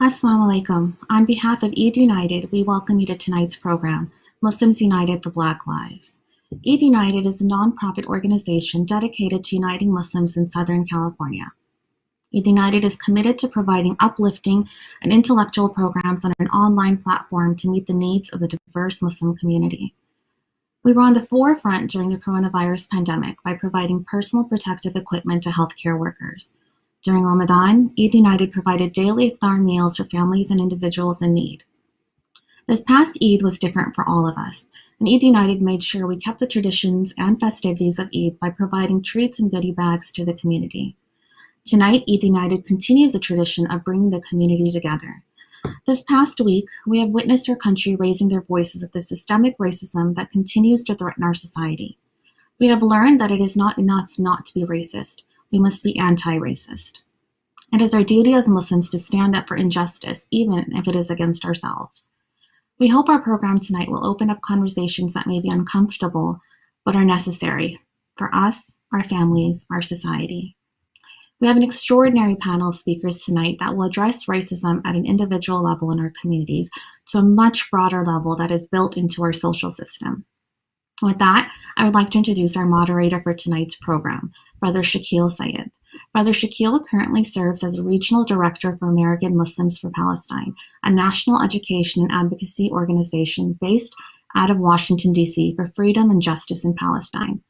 Assalamu alaikum. On behalf of Eid United, we welcome you to tonight's program, Muslims United for Black Lives. Eid United is a nonprofit organization dedicated to uniting Muslims in Southern California. Eid United is committed to providing uplifting and intellectual programs on an online platform to meet the needs of the diverse Muslim community. We were on the forefront during the coronavirus pandemic by providing personal protective equipment to healthcare workers. During Ramadan, Eid United provided daily iftar meals for families and individuals in need. This past Eid was different for all of us, and Eid United made sure we kept the traditions and festivities of Eid by providing treats and goodie bags to the community. Tonight, Eid United continues the tradition of bringing the community together. This past week, we have witnessed our country raising their voices at the systemic racism that continues to threaten our society. We have learned that it is not enough not to be racist. We must be anti-racist. It is our duty as Muslims to stand up for injustice, even if it is against ourselves. We hope our program tonight will open up conversations that may be uncomfortable, but are necessary for us, our families, our society. We have an extraordinary panel of speakers tonight that will address racism at an individual level in our communities to a much broader level that is built into our social system. With that, I would like to introduce our moderator for tonight's program, Brother Shakil Syed. Brother Shakil currently serves as a Regional Director for American Muslims for Palestine, a national education and advocacy organization based out of Washington, D.C. for freedom and justice in Palestine.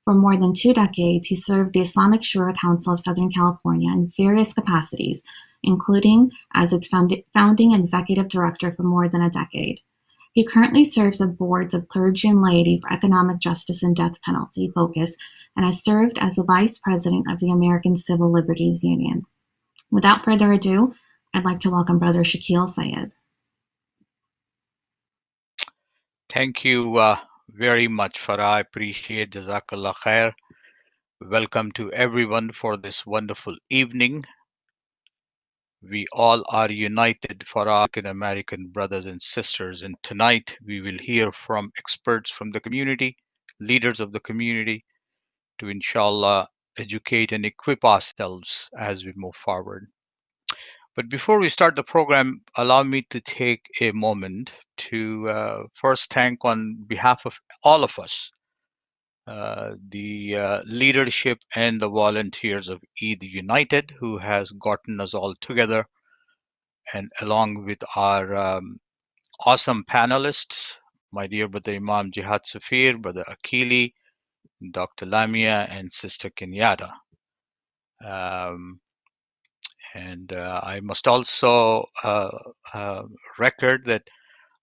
For more than 2 decades, he served the Islamic Shura Council of Southern California in various capacities, including as its founding executive director for more than a decade. He currently serves on boards of Clergy and Laity for Economic Justice and Death Penalty Focus and has served as the Vice President of the American Civil Liberties Union. Without further ado, I'd like to welcome Brother Shakil Syed. Thank you very much, Farah. I appreciate Jazakallah khair. Welcome to everyone for this wonderful evening. We all are united for our American brothers and sisters, and tonight we will hear from experts from the community, leaders of the community, to inshallah educate and equip ourselves as we move forward. But before we start the program, allow me to take a moment to first thank on behalf of all of us, the leadership and the volunteers of Eid United, who has gotten us all together, and along with our awesome panelists, my dear brother Imam Jihad Safir, brother Akili, Dr. Lamia, and Sister Kenyatta. And I must also record that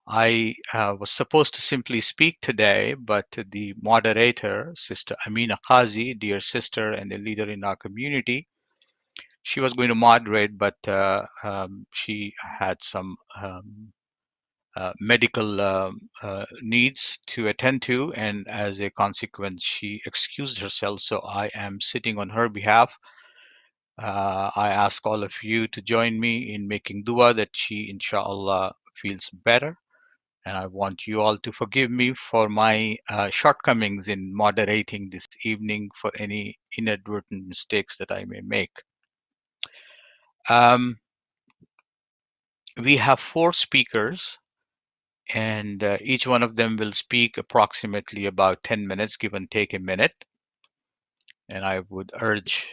I was supposed to simply speak today, but the moderator, Sister Amina Qazi, dear sister and a leader in our community, she was going to moderate, but she had some medical needs to attend to, and as a consequence, she excused herself. So I am sitting on her behalf. I ask all of you to join me in making dua that she, inshallah, feels better. And I want you all to forgive me for my shortcomings in moderating this evening, for any inadvertent mistakes that I may make. We have 4 speakers, and each one of them will speak approximately about 10 minutes, give and take a minute. And I would urge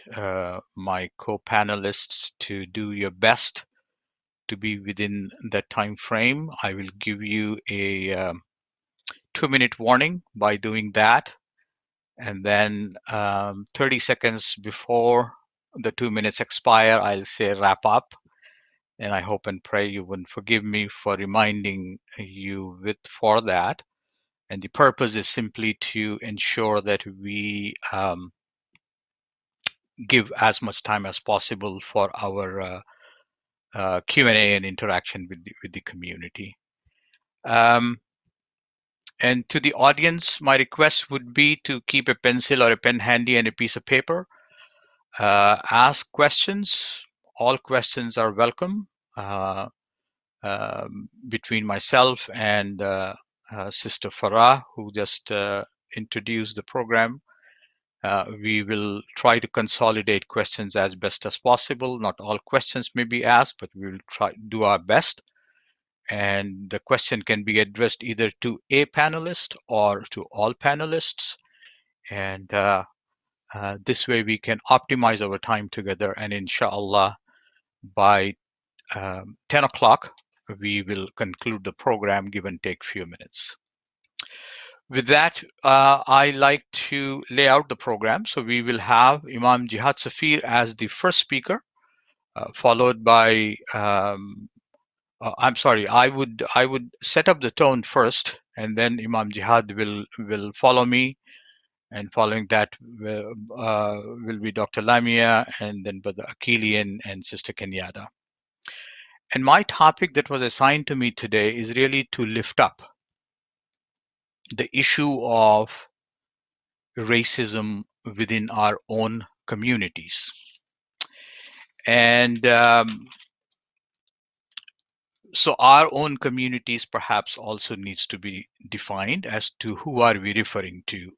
my co-panelists to do your best to be within that time frame. I will give you a 2-minute warning by doing that. And then 30 seconds before the 2 minutes expire, I'll say wrap up. And I hope and pray you would forgive me for reminding you for that. And the purpose is simply to ensure that we give as much time as possible for our Q&A and interaction with the community. And to the audience, my request would be to keep a pencil or a pen handy and a piece of paper. Ask questions. All questions are welcome. Between myself and Sister Farah, who just introduced the program, we will try to consolidate questions as best as possible. Not all questions may be asked, but we will try do our best. And the question can be addressed either to a panelist or to all panelists. And this way we can optimize our time together. And inshallah, by 10 o'clock, we will conclude the program, give and take few minutes. With that, I like to lay out the program. So we will have Imam Jihad Safir as the first speaker, followed by, I'm sorry, I would set up the tone first, and then Imam Jihad will follow me, and following that will be Dr. Lamia, and then Brother Akilian and Sister Kenyatta. And my topic that was assigned to me today is really to lift up the issue of racism within our own communities. And so our own communities perhaps also needs to be defined as to who are we referring to,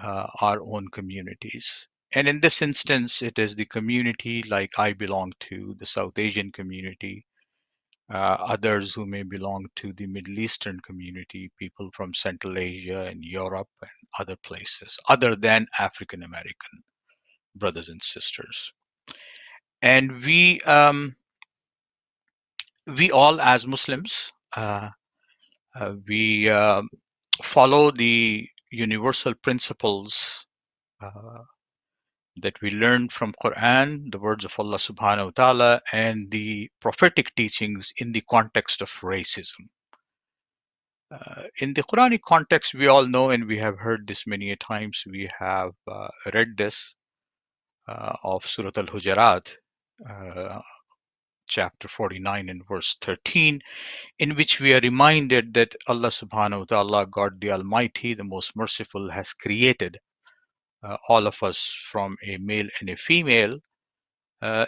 our own communities. And in this instance, it is the community like I belong to, the South Asian community, others who may belong to the Middle Eastern community, people from Central Asia and Europe and other places, other than African American brothers and sisters. And we all, as Muslims, we follow the universal principles that we learn from Quran, the words of Allah subhanahu wa ta'ala, and the prophetic teachings in the context of racism. In the Quranic context, we all know, and we have heard this many a times, we have read this of Surah Al-Hujarat, chapter 49 and verse 13, in which we are reminded that Allah subhanahu wa ta'ala, God the Almighty, the most merciful, has created all of us from a male and a female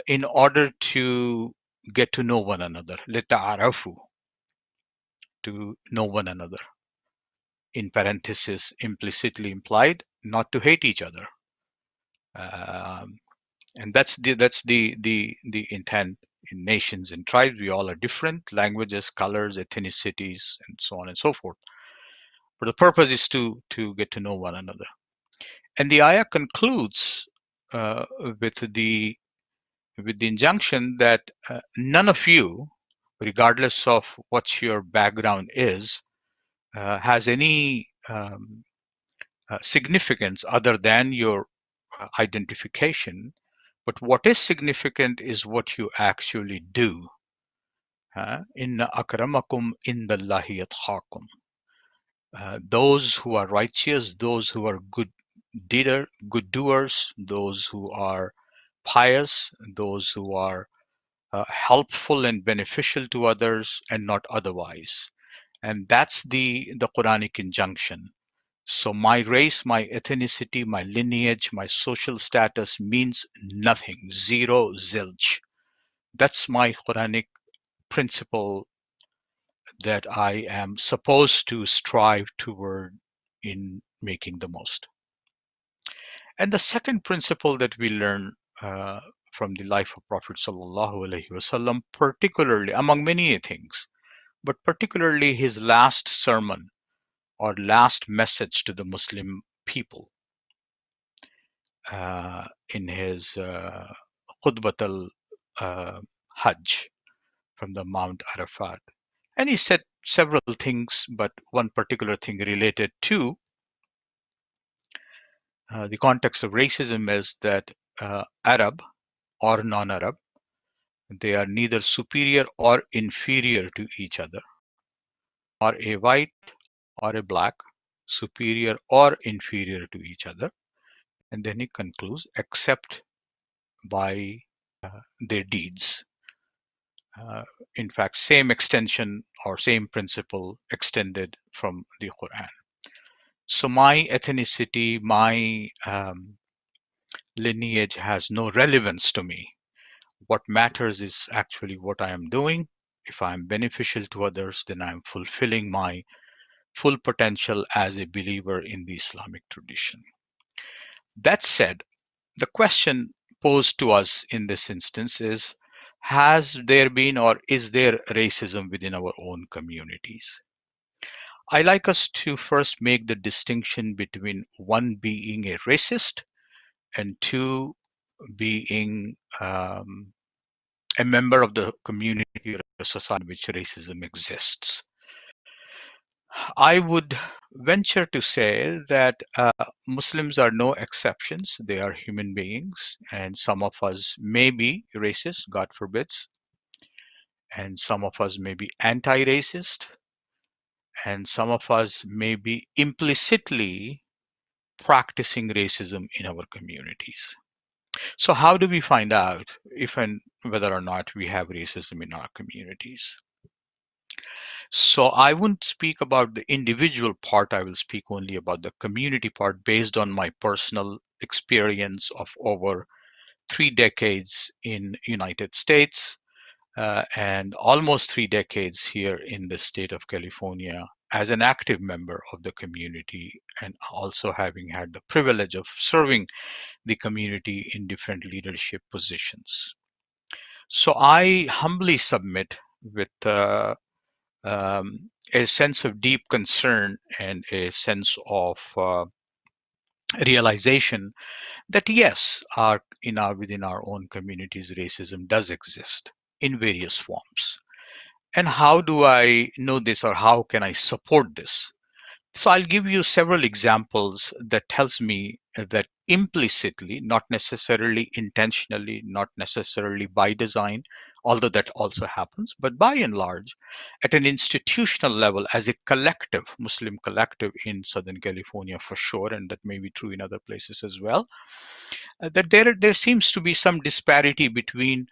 in order to get to know one another, لِتَعَارَفُوا, to know one another. In parenthesis, implicitly implied, not to hate each other. And that's the intent. In nations and tribes, we all are different, languages, colors, ethnicities, and so on and so forth. But the purpose is to get to know one another. And the ayah concludes with the injunction that none of you, regardless of what your background is, has any significance other than your identification. But what is significant is what you actually do. Inna akramakum indallahi yatqakum. Those who are righteous, those who are good doers, those who are pious, those who are helpful and beneficial to others, and not otherwise. And that's the Quranic injunction. So my race, my ethnicity, my lineage, my social status means nothing. Zero, zilch. That's my Quranic principle that I am supposed to strive toward in making the most. And the second principle that we learn from the life of Prophet Sallallahu Alaihi Wasallam, particularly among many things, but particularly his last sermon or last message to the Muslim people in his Khutbat al-Hajj from the Mount Arafat. And he said several things, but one particular thing related to the context of racism is that Arab or non-Arab, they are neither superior or inferior to each other, or a white or a black, superior or inferior to each other. And then he concludes, except by their deeds. in fact, same extension or same principle extended from the Quran. So my ethnicity, my lineage has no relevance to me. What matters is actually what I am doing. If I am beneficial to others, then I am fulfilling my full potential as a believer in the Islamic tradition. That said, the question posed to us in this instance is, has there been or is there racism within our own communities? I like us to first make the distinction between one being a racist and two being a member of the community or a society in which racism exists. I would venture to say that Muslims are no exceptions. They are human beings, and some of us may be racist, God forbids, and some of us may be anti racist, and some of us may be implicitly practicing racism in our communities. So, how do we find out if and whether or not we have racism in our communities? So I wouldn't speak about the individual part. I will speak only about the community part based on my personal experience of over 3 decades in United States and almost 3 decades here in the state of California as an active member of the community and also having had the privilege of serving the community in different leadership positions. So I humbly submit with a sense of deep concern and a sense of realization that yes, within our own communities, racism does exist in various forms. And how do I know this, or how can I support this? So I'll give you several examples that tells me that implicitly, not necessarily intentionally, not necessarily by design, although that also happens, but by and large, at an institutional level, as a collective, Muslim collective in Southern California for sure, and that may be true in other places as well, that there seems to be some disparity between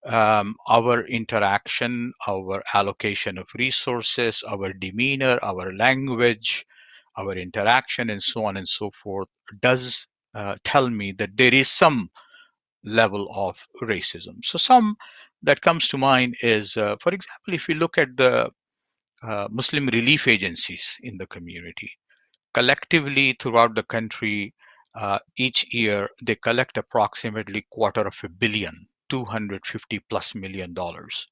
our interaction, our allocation of resources, our demeanor, our language, our interaction, and so on and so forth, does tell me that there is some level of racism. So, some that comes to mind is, for example, if we look at the Muslim relief agencies in the community, collectively throughout the country, each year they collect approximately $250 plus million dollars.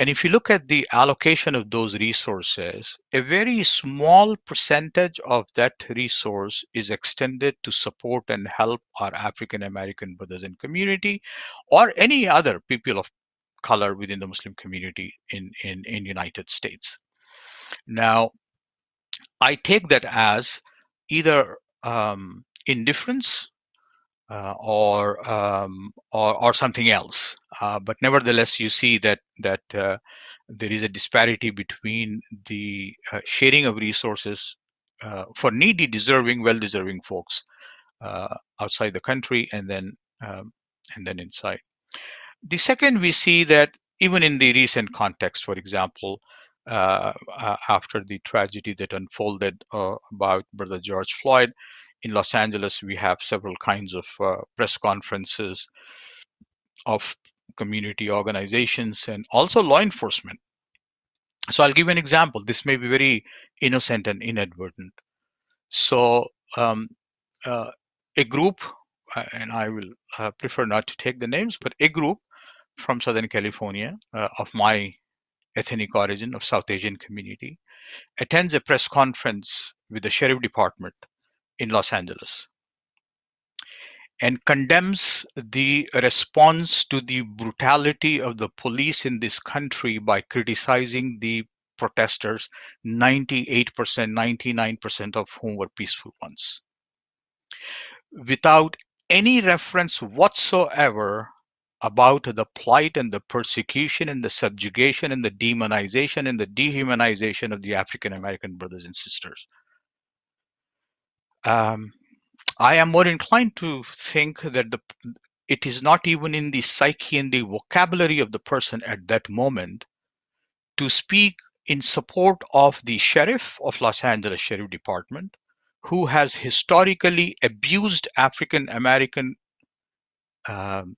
And if you look at the allocation of those resources, a very small percentage of that resource is extended to support and help our African American brothers in community or any other people of color within the Muslim community in United States. Now, I take that as either indifference or something else. But nevertheless, you see that there is a disparity between the sharing of resources for needy, deserving, well-deserving folks outside the country, and then inside. The second, we see that even in the recent context, for example, after the tragedy that unfolded about Brother George Floyd in Los Angeles, we have several kinds of press conferences of community organizations and also law enforcement. So I'll give you an example. This may be very innocent and inadvertent. So um, uh, a group, and I will prefer not to take the names, but a group from Southern California of my ethnic origin of South Asian community attends a press conference with the sheriff department in Los Angeles and condemns the response to the brutality of the police in this country by criticizing the protesters, 98%, 99% of whom were peaceful ones, without any reference whatsoever about the plight and the persecution and the subjugation and the demonization and the dehumanization of the African American brothers and sisters. Um, I am more inclined to think that it is not even in the psyche and the vocabulary of the person at that moment to speak in support of the sheriff of Los Angeles Sheriff Department, who has historically abused African American um,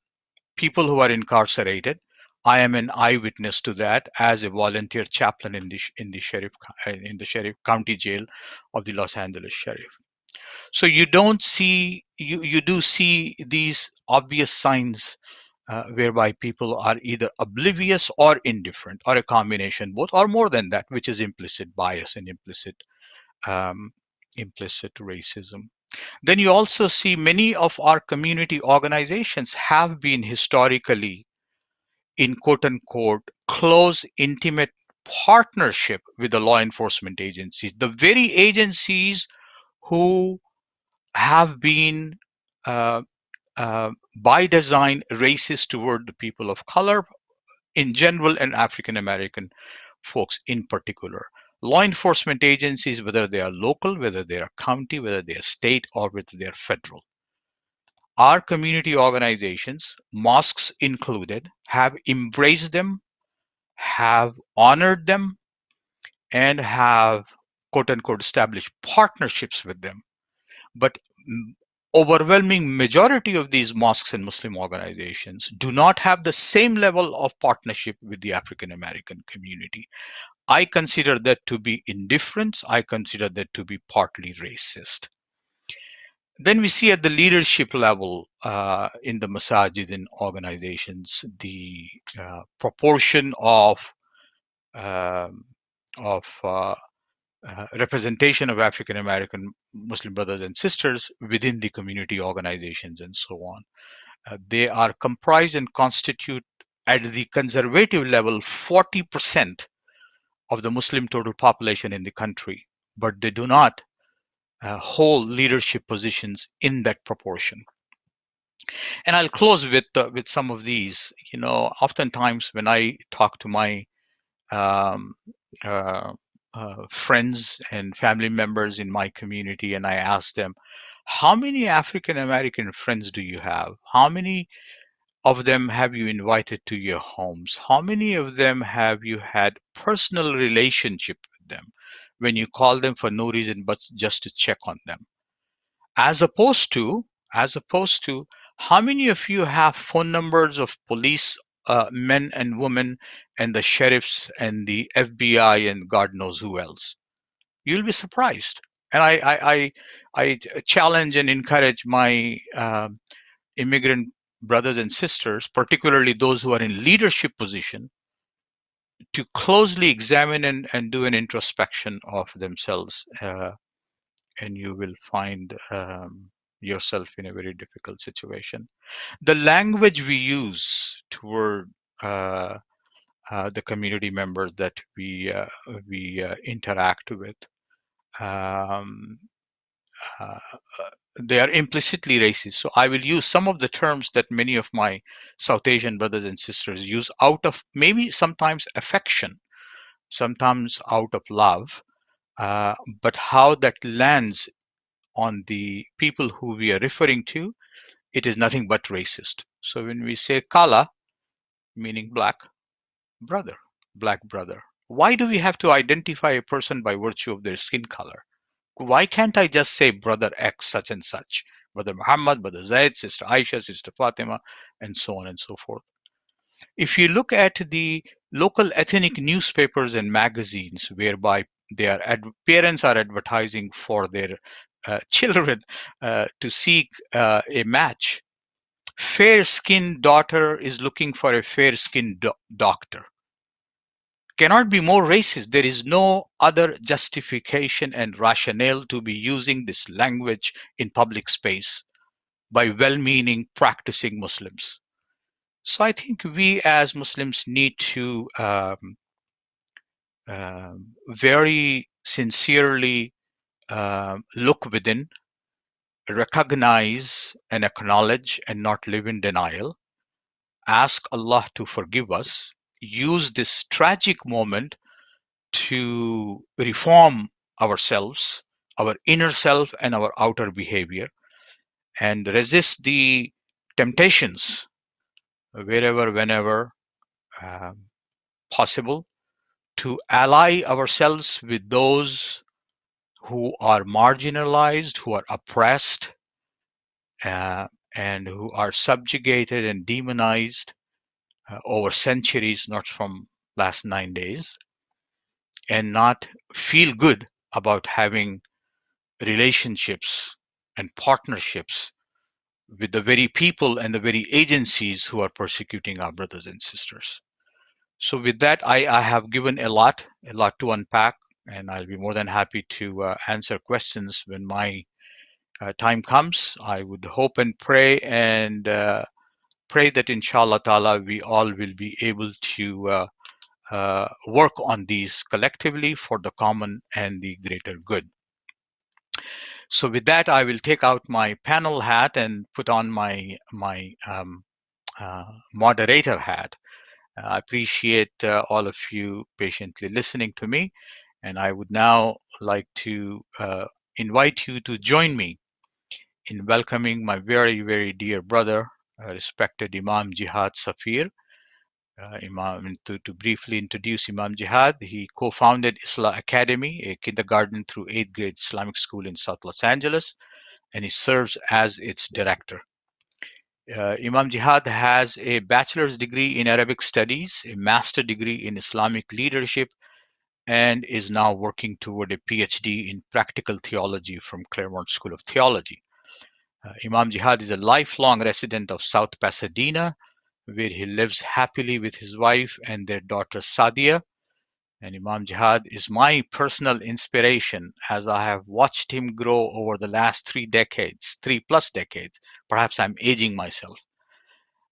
people who are incarcerated. I am an eyewitness to that as a volunteer chaplain in the sheriff county jail of the Los Angeles Sheriff. So you don't see you do see these obvious signs whereby people are either oblivious or indifferent, or a combination, both or more than that, which is implicit bias and um, implicit racism. Then you also see many of our community organizations have been historically in quote unquote close, intimate partnership with the law enforcement agencies, the very agencies who have been uh, by design racist toward the people of color in general and African American folks in particular. Law enforcement agencies, whether they are local, whether they are county, whether they are state, or whether they are federal. Our community organizations, mosques included, have embraced them, have honored them, and have quote unquote established partnerships with them. But overwhelming majority of these mosques and Muslim organizations do not have the same level of partnership with the African American community. I consider that to be indifference. I consider that to be partly racist. Then we see at the leadership level in the masajid and organizations, the proportion um, of representation of African American Muslim brothers and sisters within the community organizations and so on. They are comprised and constitute at the conservative level 40% of the Muslim total population in the country, but they do not hold leadership positions in that proportion. And I'll close with some of these. Oftentimes when I talk to my um, uh, friends and family members in my community, and I ask them, how many African American friends do you have? How many of them have you invited to your homes? How many of them have you had personal relationship with them when you call them for no reason but just to check on them? As opposed to, how many of you have phone numbers of police men and women and the sheriffs and the FBI and God knows who else? You'll be surprised. And I challenge and encourage my immigrant brothers and sisters, particularly those who are in leadership position, to closely examine and do an introspection of themselves, and you will find yourself in a very difficult situation. The language we use toward uh, the community members that we interact with, um, uh, they are implicitly racist. So I will use some of the terms that many of my South Asian brothers and sisters use out of maybe sometimes affection, sometimes out of love, uh, but how that lands on the people who we are referring to, it is nothing but racist. So when we say kala, meaning black, brother, black brother, why do we have to identify a person by virtue of their skin color? Why can't I just say brother X such and such? Brother Muhammad, brother Zaid, sister Aisha, sister Fatima, and so on and so forth. If you look at the local ethnic newspapers and magazines whereby parents are advertising for their children to seek a match, fair skinned daughter is looking for a fair skinned doctor. Cannot be more racist. There is no other justification and rationale to be using this language in public space by well meaning practicing Muslims. So I think we as Muslims need to very sincerely look within, recognize and acknowledge, and not live in denial. Ask Allah to forgive us. Use this tragic moment to reform ourselves, our inner self, and our outer behavior, and resist the temptations wherever, whenever possible, to ally ourselves with those who are marginalized, who are oppressed, and who are subjugated and demonized over centuries, not from last 9 days, and not feel good about having relationships and partnerships with the very people and the very agencies who are persecuting our brothers and sisters. So with that, I have given a lot to unpack, and I'll be more than happy to answer questions when my time comes. I would hope and pray that inshallah ta'ala we all will be able to work on these collectively for the common and the greater good. So with that, I will take out my panel hat and put on my moderator hat. I appreciate all of you patiently listening to me, and I would now like to invite you to join me in welcoming my very, very dear brother, respected Imam Jihad Safir. To briefly introduce Imam Jihad, he co-founded Islah Academy, a kindergarten through 8th grade Islamic school in South Los Angeles, and he serves as its director. Imam Jihad has a bachelor's degree in Arabic studies, a master's degree in Islamic leadership, and is now working toward a PhD in practical theology from Claremont School of Theology. Imam Jihad is a lifelong resident of South Pasadena, where he lives happily with his wife and their daughter Sadia. And Imam Jihad is my personal inspiration as I have watched him grow over the last 3 decades, 3+ decades. Perhaps I'm aging myself.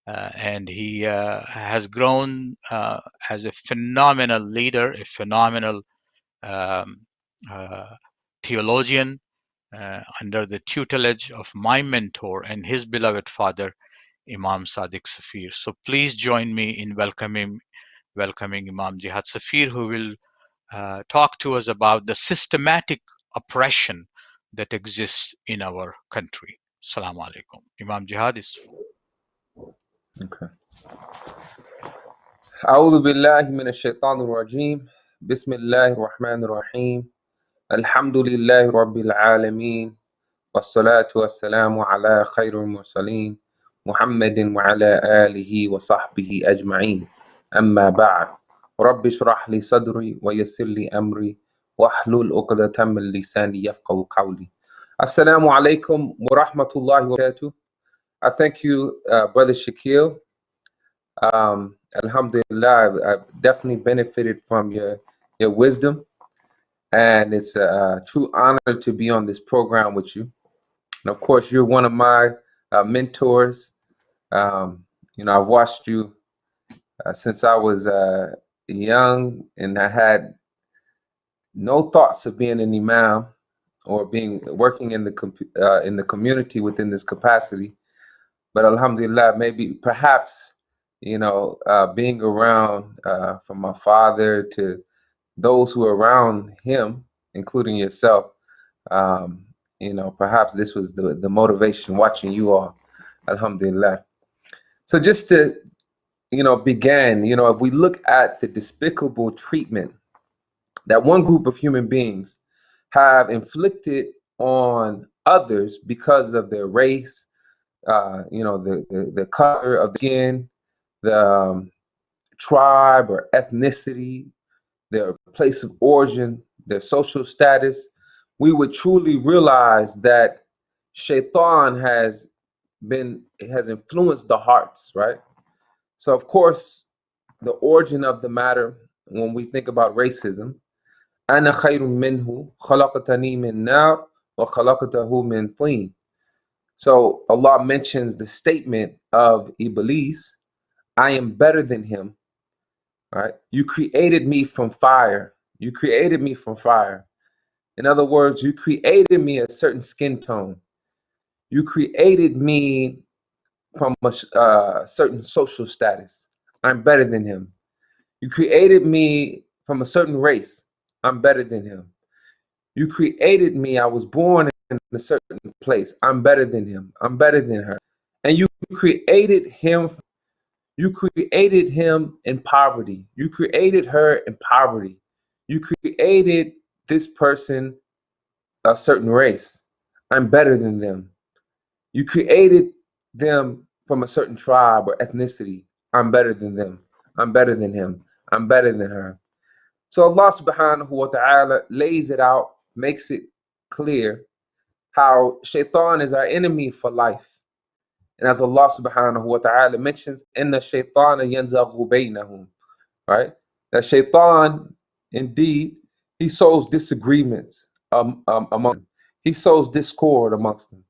And he has grown as a phenomenal leader, a phenomenal theologian under the tutelage of my mentor and his beloved father, Imam Sadiq Safir. So please join me in welcoming Imam Jihad Safir, who will talk to us about the systematic oppression that exists in our country. Assalamu alaikum. Imam Jihad is. Okay. أعوذ بالله من الشيطان الرجيم بسم الله الرحمن الرحيم الحمد لله رب العالمين والصلاة والسلام على خير المرسلين محمد وعلى آله وصحبه أجمعين أما بعد رب اشرح لي صدري ويسر لي أمري واحلل عقدة من لساني يفقهوا قولي. Assalamu alaikum wa rahmatullahi wa barakatuh. I thank you, Brother Shaquille. Alhamdulillah, I've definitely benefited from your wisdom, and it's a true honor to be on this program with you. And of course, you're one of my mentors. I've watched you since I was young, and I had no thoughts of being an imam or working in the community within this capacity. But alhamdulillah, perhaps being around from my father to those who are around him, including yourself, perhaps this was the motivation watching you all. Alhamdulillah. So just to begin, if we look at the despicable treatment that one group of human beings have inflicted on others because of their race, the color of the skin, the tribe or ethnicity, their place of origin, their social status, we would truly realize that Shaitan has influenced the hearts, right? So of course, the origin of the matter, when we think about racism, أَنَا خَيْرٌ مِّنْهُ خَلَقْتَنِي مِن نَارٍ وَخَلَقْتَهُ مِن طِينٍ. So Allah mentions the statement of Iblis, I am better than him, right? You created me from fire. You created me from fire. In other words, you created me a certain skin tone. You created me from a certain social status. I'm better than him. You created me from a certain race. I'm better than him. You created me. I was born in a certain place. I'm better than him. I'm better than her. And you created him. You created him in poverty. You created her in poverty. You created this person a certain race. I'm better than them. You created them from a certain tribe or ethnicity. I'm better than them. I'm better than him. I'm better than her. So Allah subhanahu wa ta'ala lays it out, makes it clear how shaitan is our enemy for life. And as Allah subhanahu wa ta'ala mentions, inna shaitana yanzaghu baynahum, right? That shaitan, indeed, he sows disagreements among them. He sows discord amongst them.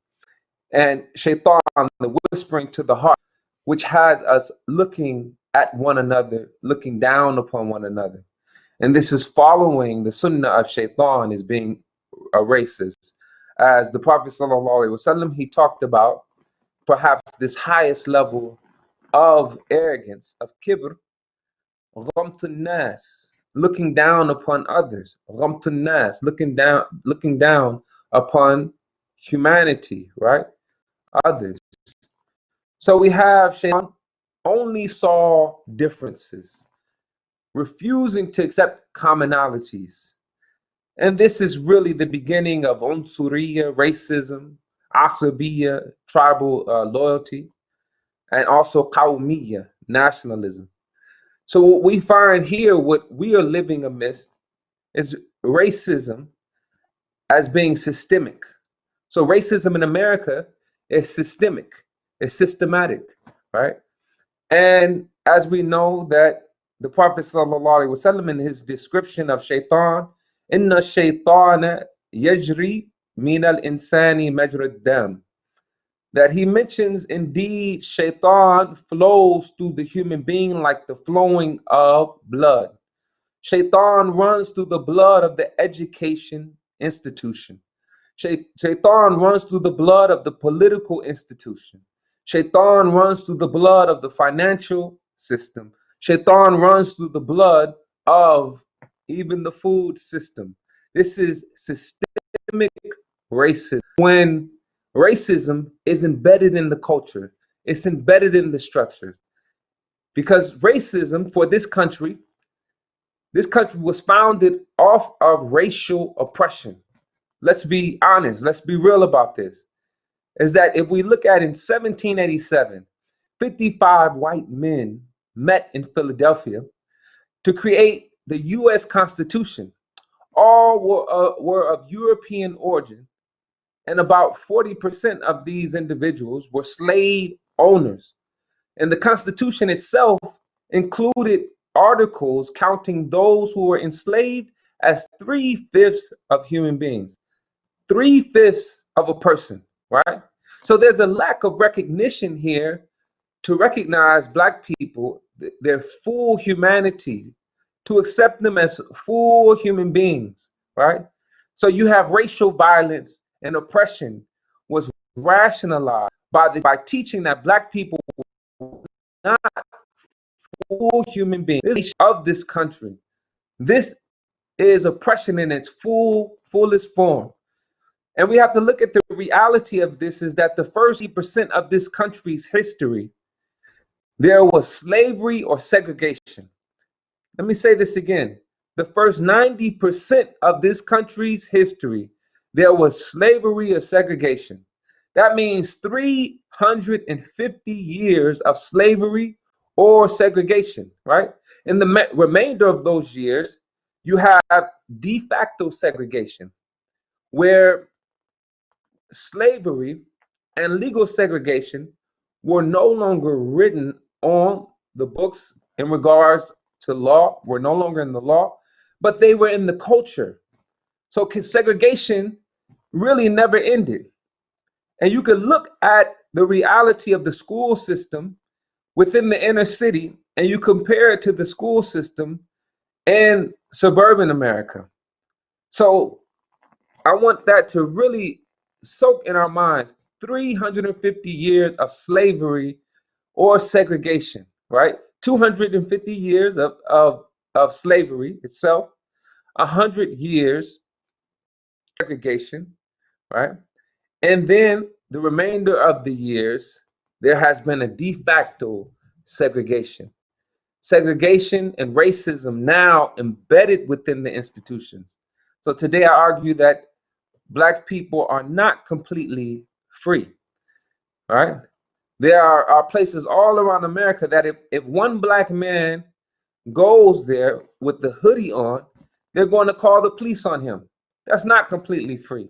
And shaitan, the whispering to the heart, which has us looking at one another, looking down upon one another. And this is following the sunnah of shaitan as being a racist. As the Prophet sallallahu alaihi wasallam, he talked about perhaps this highest level of arrogance, of kibr, ghamtun nas, looking down upon others, ghamtun nas, looking down upon humanity, right? Others. So we have shaitan only saw differences, refusing to accept commonalities. And this is really the beginning of unsuriya, racism, asabiya, tribal loyalty, and also qawmiya, nationalism. So what we find here, what we are living amidst, is racism as being systemic. So racism in America is systemic, it's systematic, right? And as we know that the Prophet sallallahu alaihi wasallam in his description of shaitan, inna shaitana yajri min al-insani majra dam, that he mentions indeed shaitan flows through the human being like the flowing of blood. Shaitan runs through the blood of the education institution. Shaitan runs through the blood of the political institution. Shaitan runs through the blood of the financial system. Shaitan runs through the blood of even the food system. This is systemic racism. When racism is embedded in the culture, it's embedded in the structures. Because racism for this country was founded off of racial oppression. Let's be honest, let's be real about this. Is that if we look at in 1787, 55 white men met in Philadelphia to create the US Constitution. All were of European origin, and about 40% of these individuals were slave owners. And the Constitution itself included articles counting those who were enslaved as 3/5 of human beings, 3/5 of a person, right? So there's a lack of recognition here to recognize Black people, their full humanity, to accept them as full human beings, right? So you have racial violence and oppression was rationalized by teaching that Black people were not full human beings of this country. This is oppression in its fullest form. And we have to look at the reality of this is that the first 80% of this country's history, there was slavery or segregation. Let me say this again. The first 90% of this country's history, there was slavery or segregation. That means 350 years of slavery or segregation, right? In the remainder of those years, you have de facto segregation, where slavery and legal segregation were no longer written on the books in regards to law, were no longer in the law, but they were in the culture. So segregation really never ended. And you could look at the reality of the school system within the inner city and you compare it to the school system in suburban America. So I want that to really soak in our minds. 350 years of slavery or segregation, right? 250 years of slavery itself, 100 years segregation, right? And then the remainder of the years there has been a de facto segregation. Segregation and racism now embedded within the institutions. So today I argue that Black people are not completely free, right? There are places all around America that if one Black man goes there with the hoodie on, they're going to call the police on him. That's not completely free.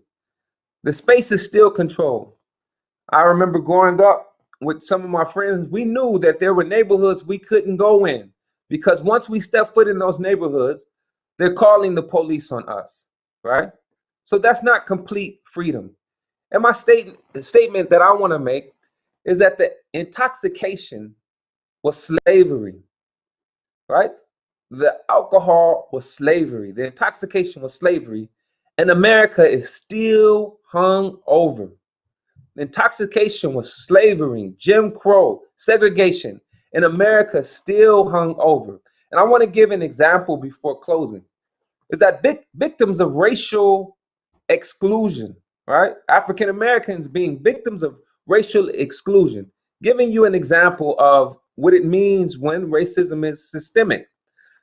The space is still controlled. I remember growing up with some of my friends, we knew that there were neighborhoods we couldn't go in because once we step foot in those neighborhoods, they're calling the police on us, right? So that's not complete freedom. And my statement that I want to make is that the intoxication was slavery, right? The alcohol was slavery. The intoxication was slavery. And America is still hung over. The intoxication was slavery, Jim Crow, segregation, and America still hung over. And I want to give an example before closing. Is that victims of racial exclusion, right? African Americans being victims of racial exclusion. Giving you an example of what it means when racism is systemic.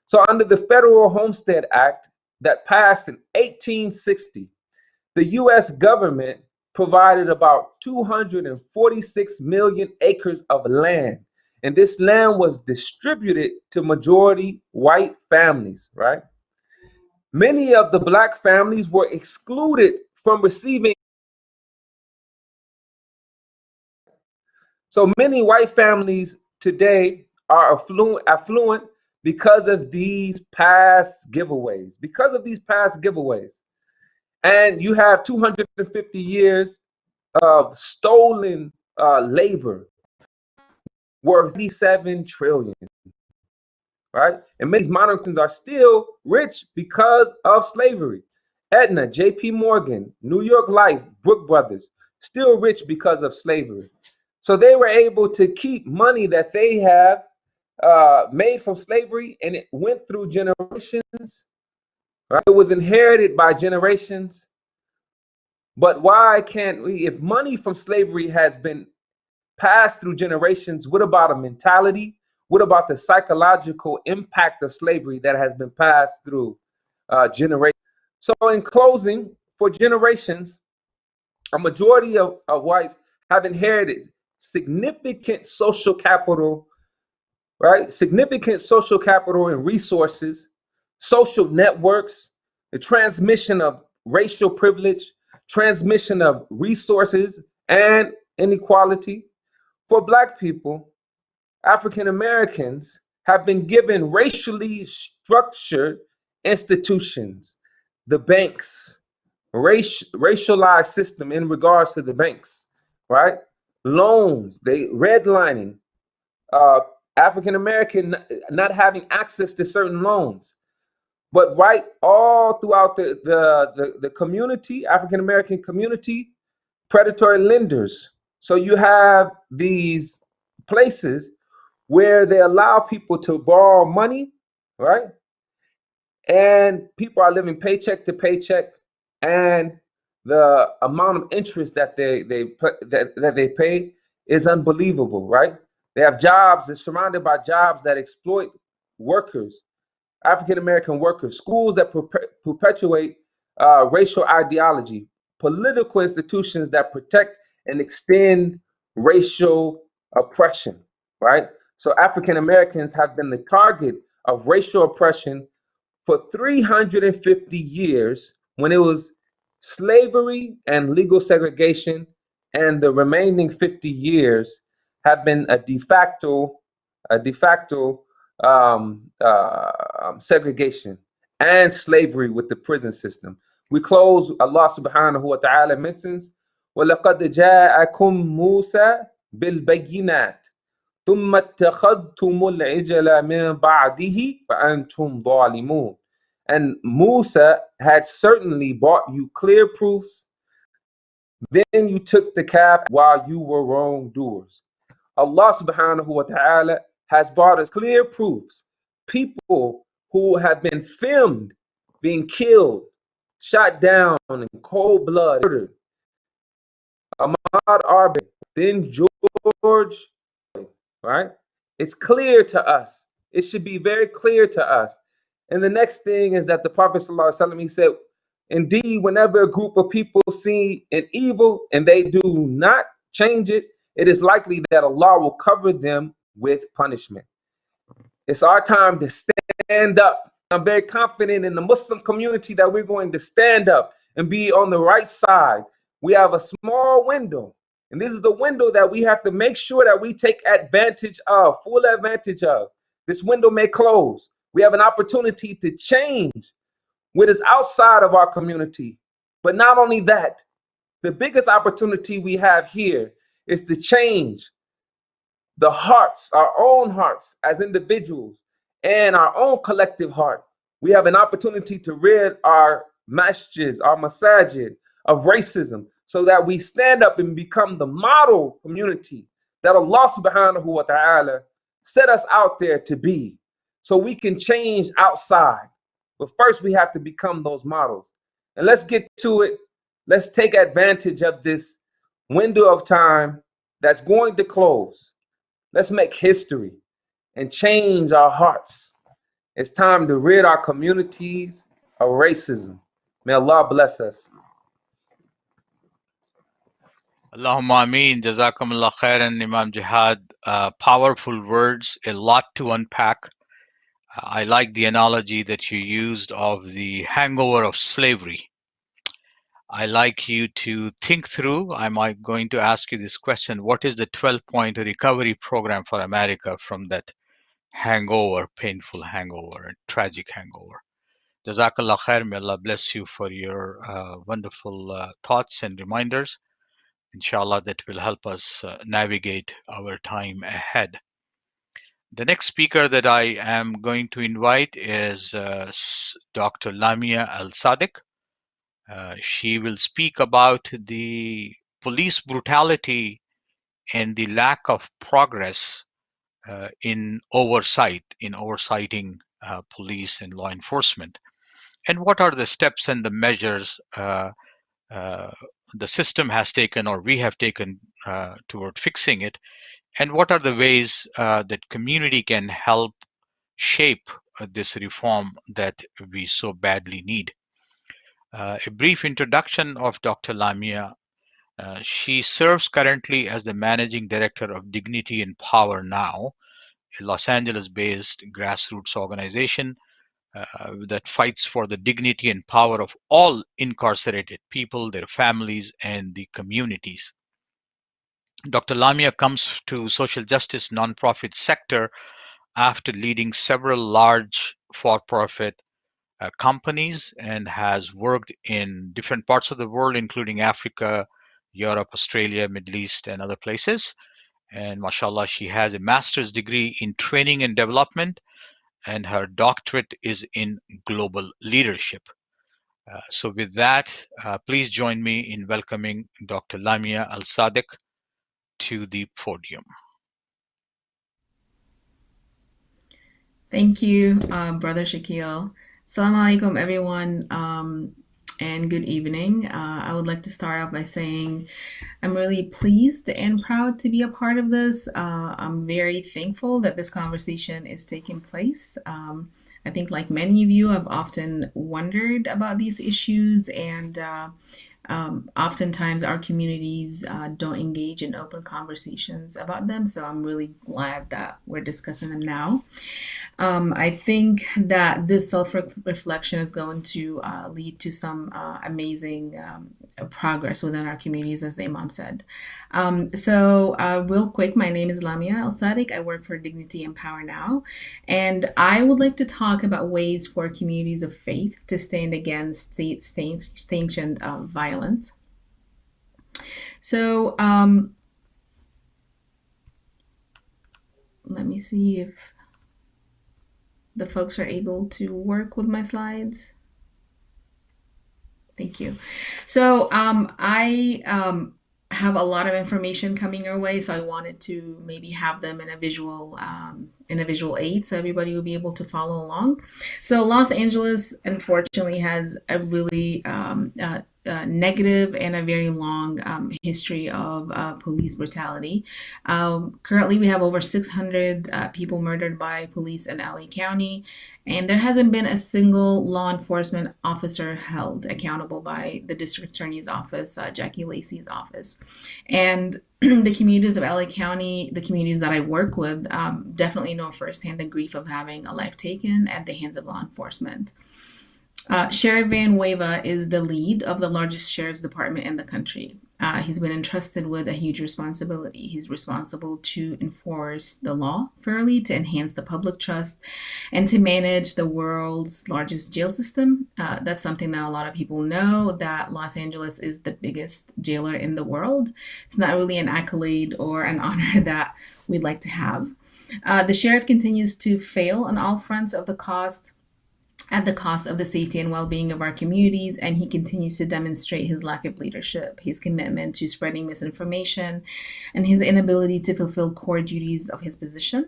So under the Federal Homestead Act that passed in 1860, the US government provided about 246 million acres of land. And this land was distributed to majority white families, right? Many of the Black families were excluded from receiving. So many white families today are affluent because of these past giveaways, And you have 250 years of stolen labor worth 37 trillion, right? And many monarchies are still rich because of slavery. Aetna, J.P. Morgan, New York Life, Brook Brothers, still rich because of slavery. So they were able to keep money that they have made from slavery, and it went through generations, right? It was inherited by generations. But why can't we, if money from slavery has been passed through generations, what about a mentality? What about the psychological impact of slavery that has been passed through generations? So in closing, for generations, a majority of whites have inherited significant social capital, right? Significant social capital and resources, social networks, the transmission of racial privilege, transmission of resources and inequality. For Black people, African Americans have been given racially structured institutions, the banks, racialized system in regards to the banks, right? Loans, they redlining, African American not having access to certain loans. But right all throughout the community, African American community, predatory lenders. So you have these places where they allow people to borrow money, right? And people are living paycheck to paycheck, and the amount of interest that they pay is unbelievable, right? They have jobs, they're surrounded by jobs that exploit workers, African American workers, schools that perpetuate racial ideology, political institutions that protect and extend racial oppression, right? So African Americans have been the target of racial oppression for 350 years when it was slavery and legal segregation, and the remaining 50 years have been a de facto segregation and slavery with the prison system. We close, Allah subhanahu wa ta'ala mentions, وَلَقَدْ جَاءَكُمْ مُوسَى بِالْبَيِّنَاتِ ثُمَّ اتَّخَذْتُمُ الْعِجْلَ مِنْ بَعْدِهِ فَأَنْتُمْ ظَالِمُونَ. And Musa had certainly brought you clear proofs. Then you took the calf while you were wrongdoers. Allah subhanahu wa ta'ala has brought us clear proofs. People who have been filmed being killed, shot down in cold blood, murdered. Ahmaud Arbery, then George, right? It's clear to us. It should be very clear to us. And the next thing is that the Prophet ﷺ, he said, indeed, whenever a group of people see an evil and they do not change it, it is likely that Allah will cover them with punishment. It's our time to stand up. I'm very confident in the Muslim community that we're going to stand up and be on the right side. We have a small window, and this is the window that we have to make sure that we take advantage of, full advantage of. This window may close. We have an opportunity to change what is outside of our community. But not only that, the biggest opportunity we have here is to change the hearts, our own hearts as individuals, and our own collective heart. We have an opportunity to rid our masjids, our masajid of racism, so that we stand up and become the model community that Allah subhanahu wa ta'ala set us out there to be, so we can change outside. But first we have to become those models. And let's get to it. Let's take advantage of this window of time that's going to close. Let's make history and change our hearts. It's time to rid our communities of racism. May Allah bless us. Allahumma ameen. Jazakumullah khairan, Imam Jihad. Powerful words, a lot to unpack. I like the analogy that you used of the hangover of slavery. I like you to think through. I'm going to ask you this question. What is the 12-point recovery program for America from that hangover, painful hangover, tragic hangover? Jazakallah khair. May Allah bless you for your wonderful thoughts and reminders. Inshallah, that will help us navigate our time ahead. The next speaker that I am going to invite is Dr. Lamia Al-Sadiq. She will speak about the police brutality and the lack of progress in oversighting police and law enforcement. And what are the steps and the measures the system has taken or we have taken toward fixing it? And what are the ways that community can help shape this reform that we so badly need? A brief introduction of Dr. Lamia. She serves currently as the Managing Director of Dignity and Power Now, a Los Angeles-based grassroots organization that fights for the dignity and power of all incarcerated people, their families, and the communities. Dr. Lamia comes to social justice nonprofit sector after leading several large for-profit companies and has worked in different parts of the world, including Africa, Europe, Australia, Middle East, and other places. And mashallah, she has a master's degree in training and development, and her doctorate is in global leadership. So with that, please join me in welcoming Dr. Lamia Al-Sadiq to the podium. Thank you, Brother Shakil. Assalamu alaikum, everyone, and good evening. I would like to start off by saying I'm really pleased and proud to be a part of this. I'm very thankful that this conversation is taking place. I think, like many of you, I've often wondered about these issues, and oftentimes our communities don't engage in open conversations about them. So I'm really glad that we're discussing them now. I think that this self-reflection is going to lead to some amazing progress within our communities, as the Imam said. So real quick, my name is Lamia Al-Sadiq. I work for Dignity and Power Now. And I would like to talk about ways for communities of faith to stand against state-sanctioned violence. So let me see if the folks are able to work with my slides. Thank you. So I have a lot of information coming your way, so I wanted to maybe have them in a visual aid so everybody will be able to follow along. So Los Angeles, unfortunately, has a really negative and a very long history of police brutality. Currently, we have over 600 people murdered by police in LA County, and there hasn't been a single law enforcement officer held accountable by the district attorney's office, Jackie Lacey's office. And the communities of LA County, the communities that I work with, definitely know firsthand the grief of having a life taken at the hands of law enforcement. Sheriff Villanueva is the lead of the largest sheriff's department in the country. He's been entrusted with a huge responsibility. He's responsible to enforce the law fairly, to enhance the public trust, and to manage the world's largest jail system. That's something that a lot of people know, that Los Angeles is the biggest jailer in the world. It's not really an accolade or an honor that we'd like to have. The sheriff continues to fail on all fronts of the cost at the cost of the safety and well-being of our communities, and he continues to demonstrate his lack of leadership, his commitment to spreading misinformation, and his inability to fulfill core duties of his position.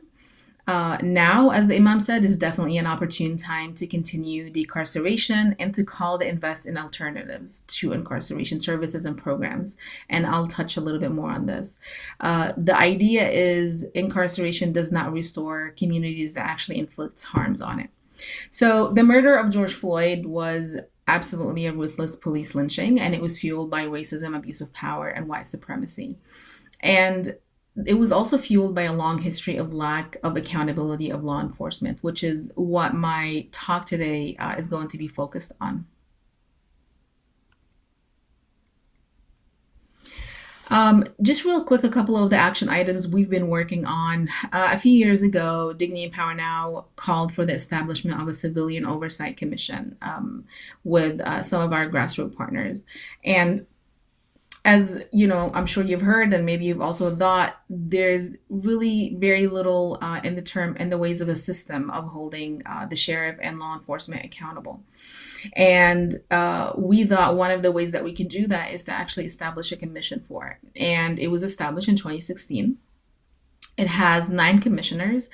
Now, as the Imam said, is definitely an opportune time to continue decarceration and to call to invest in alternatives to incarceration services and programs. And I'll touch a little bit more on this. The idea is incarceration does not restore communities that actually inflicts harms on it. So the murder of George Floyd was absolutely a ruthless police lynching, and it was fueled by racism, abuse of power, and white supremacy. And it was also fueled by a long history of lack of accountability of law enforcement, which is what my talk today is going to be focused on. Just real quick, a couple of the action items we've been working on. A few years ago, Dignity and Power Now called for the establishment of a civilian oversight commission with some of our grassroots partners. And as you know, I'm sure you've heard, and maybe you've also thought, there's really very little in the ways of a system of holding the sheriff and law enforcement accountable. And we thought one of the ways that we can do that is to actually establish a commission for it. And it was established in 2016. It has 9 commissioners,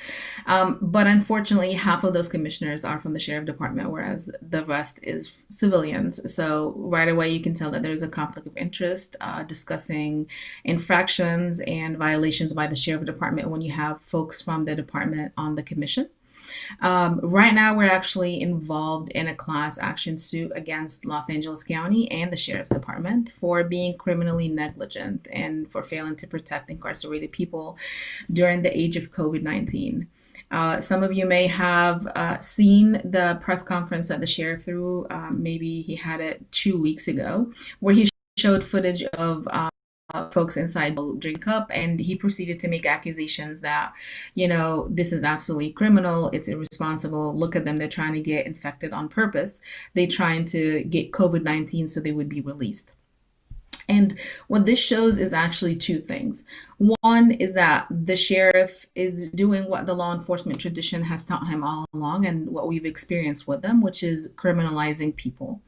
but unfortunately, half of those commissioners are from the sheriff department, whereas the rest is civilians. So right away, you can tell that there's a conflict of interest discussing infractions and violations by the sheriff department when you have folks from the department on the commission. Right now, we're actually involved in a class action suit against Los Angeles County and the Sheriff's Department for being criminally negligent and for failing to protect incarcerated people during the age of COVID-19. Some of you may have seen the press conference that the sheriff threw. Maybe he had it 2 weeks ago, where he showed footage of folks inside the drink cup, and he proceeded to make accusations that, you know, this is absolutely criminal, it's irresponsible, look at them, they're trying to get infected on purpose, they're trying to get COVID-19 so they would be released. And what this shows is actually 2 things. One is that the sheriff is doing what the law enforcement tradition has taught him all along and what we've experienced with them, which is criminalizing people.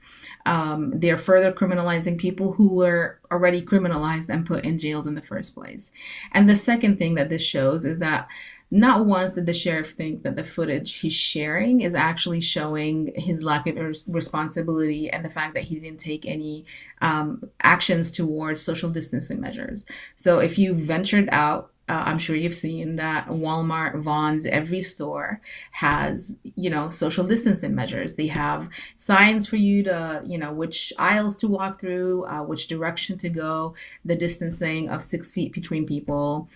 They're further criminalizing people who were already criminalized and put in jails in the first place. And the second thing that this shows is that not once did the sheriff think that the footage he's sharing is actually showing his lack of responsibility and the fact that he didn't take any actions towards social distancing measures. So if you ventured out, I'm sure you've seen that Walmart, Vons, every store has, you know, social distancing measures. They have signs for you to, you know, which aisles to walk through, which direction to go, the distancing of 6 feet between people,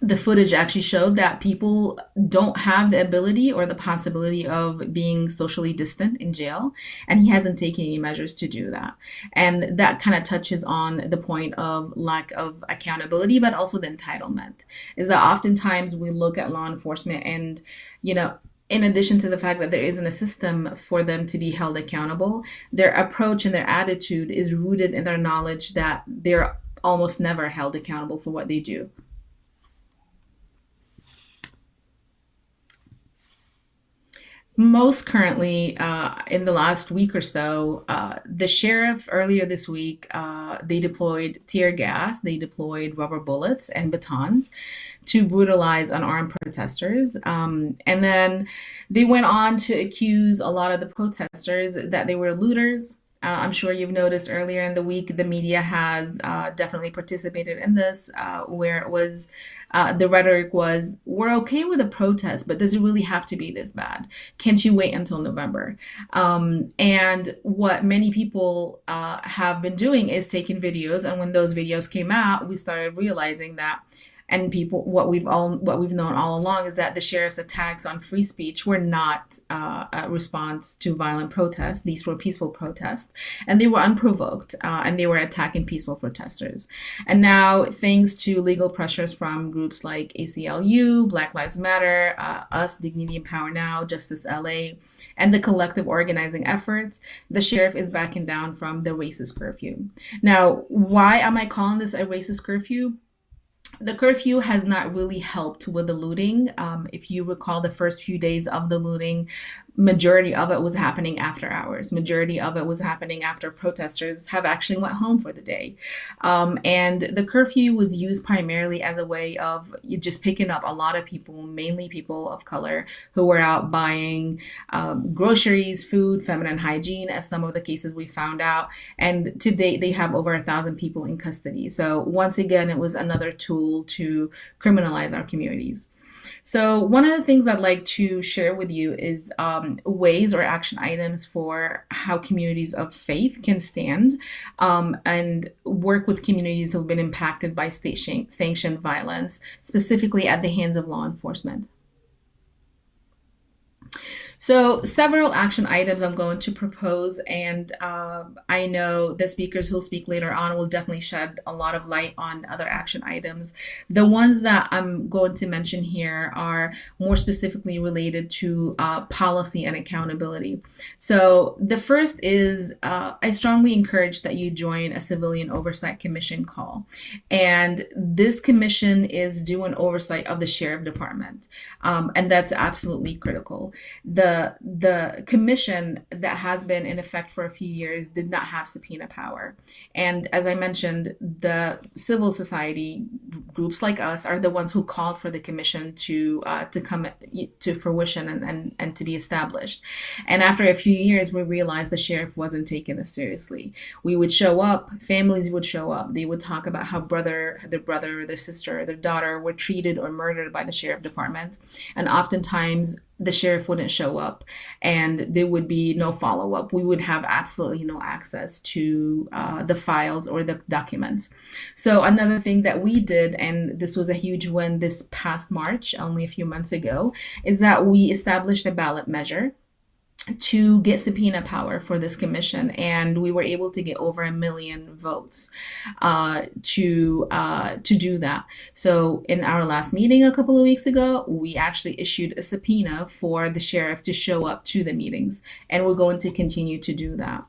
the footage actually showed that people don't have the ability or the possibility of being socially distant in jail, and he hasn't taken any measures to do that. And that kind of touches on the point of lack of accountability, but also the entitlement, is that oftentimes we look at law enforcement and, you know, in addition to the fact that there isn't a system for them to be held accountable, their approach and their attitude is rooted in their knowledge that they're almost never held accountable for what they do. Most currently, in the last week or so, the sheriff earlier this week they deployed tear gas, they deployed rubber bullets and batons to brutalize unarmed protesters. And then they went on to accuse a lot of the protesters that they were looters. I'm sure you've noticed earlier in the week, the media has definitely participated in this, where it was the rhetoric was, we're okay with a protest, but does it really have to be this bad? Can't you wait until November? And what many people have been doing is taking videos, and when those videos came out, we started realizing that, and people, what we've known all along is that the sheriff's attacks on free speech were not a response to violent protests. These were peaceful protests, and they were unprovoked, and they were attacking peaceful protesters. And now, thanks to legal pressures from groups like ACLU, Black Lives Matter, Us, Dignity and Power Now, Justice LA, and the collective organizing efforts, the sheriff is backing down from the racist curfew. Now, why am I calling this a racist curfew? The curfew has not really helped with the looting. If you recall the first few days of the looting, majority of it was happening after hours. Majority of it was happening after protesters have actually went home for the day. And the curfew was used primarily as a way of just picking up a lot of people, mainly people of color, who were out buying groceries, food, feminine hygiene, as some of the cases we found out. And to date, they have over 1,000 people in custody. So once again, it was another tool to criminalize our communities. So one of the things I'd like to share with you is ways or action items for how communities of faith can stand and work with communities who have been impacted by state-sanctioned violence, specifically at the hands of law enforcement. So several action items I'm going to propose, and I know the speakers who'll speak later on will definitely shed a lot of light on other action items. The ones that I'm going to mention here are more specifically related to policy and accountability. So the first is I strongly encourage that you join a Civilian Oversight Commission call. And this commission is doing oversight of the Sheriff Department, and that's absolutely critical. The commission that has been in effect for a few years did not have subpoena power. And as I mentioned, the civil society groups like us are the ones who called for the commission to come to fruition and to be established. And after a few years, we realized the sheriff wasn't taking this seriously. We would show up, families would show up, they would talk about how their brother, their sister, their daughter were treated or murdered by the sheriff department. And oftentimes, the sheriff wouldn't show up and there would be no follow-up. We would have absolutely no access to the files or the documents. So another thing that we did, and this was a huge win this past March, only a few months ago, is that we established a ballot measure to get subpoena power for this commission, and we were able to get over 1 million votes to do that. So in our last meeting a couple of weeks ago, we actually issued a subpoena for the sheriff to show up to the meetings, and we're going to continue to do that.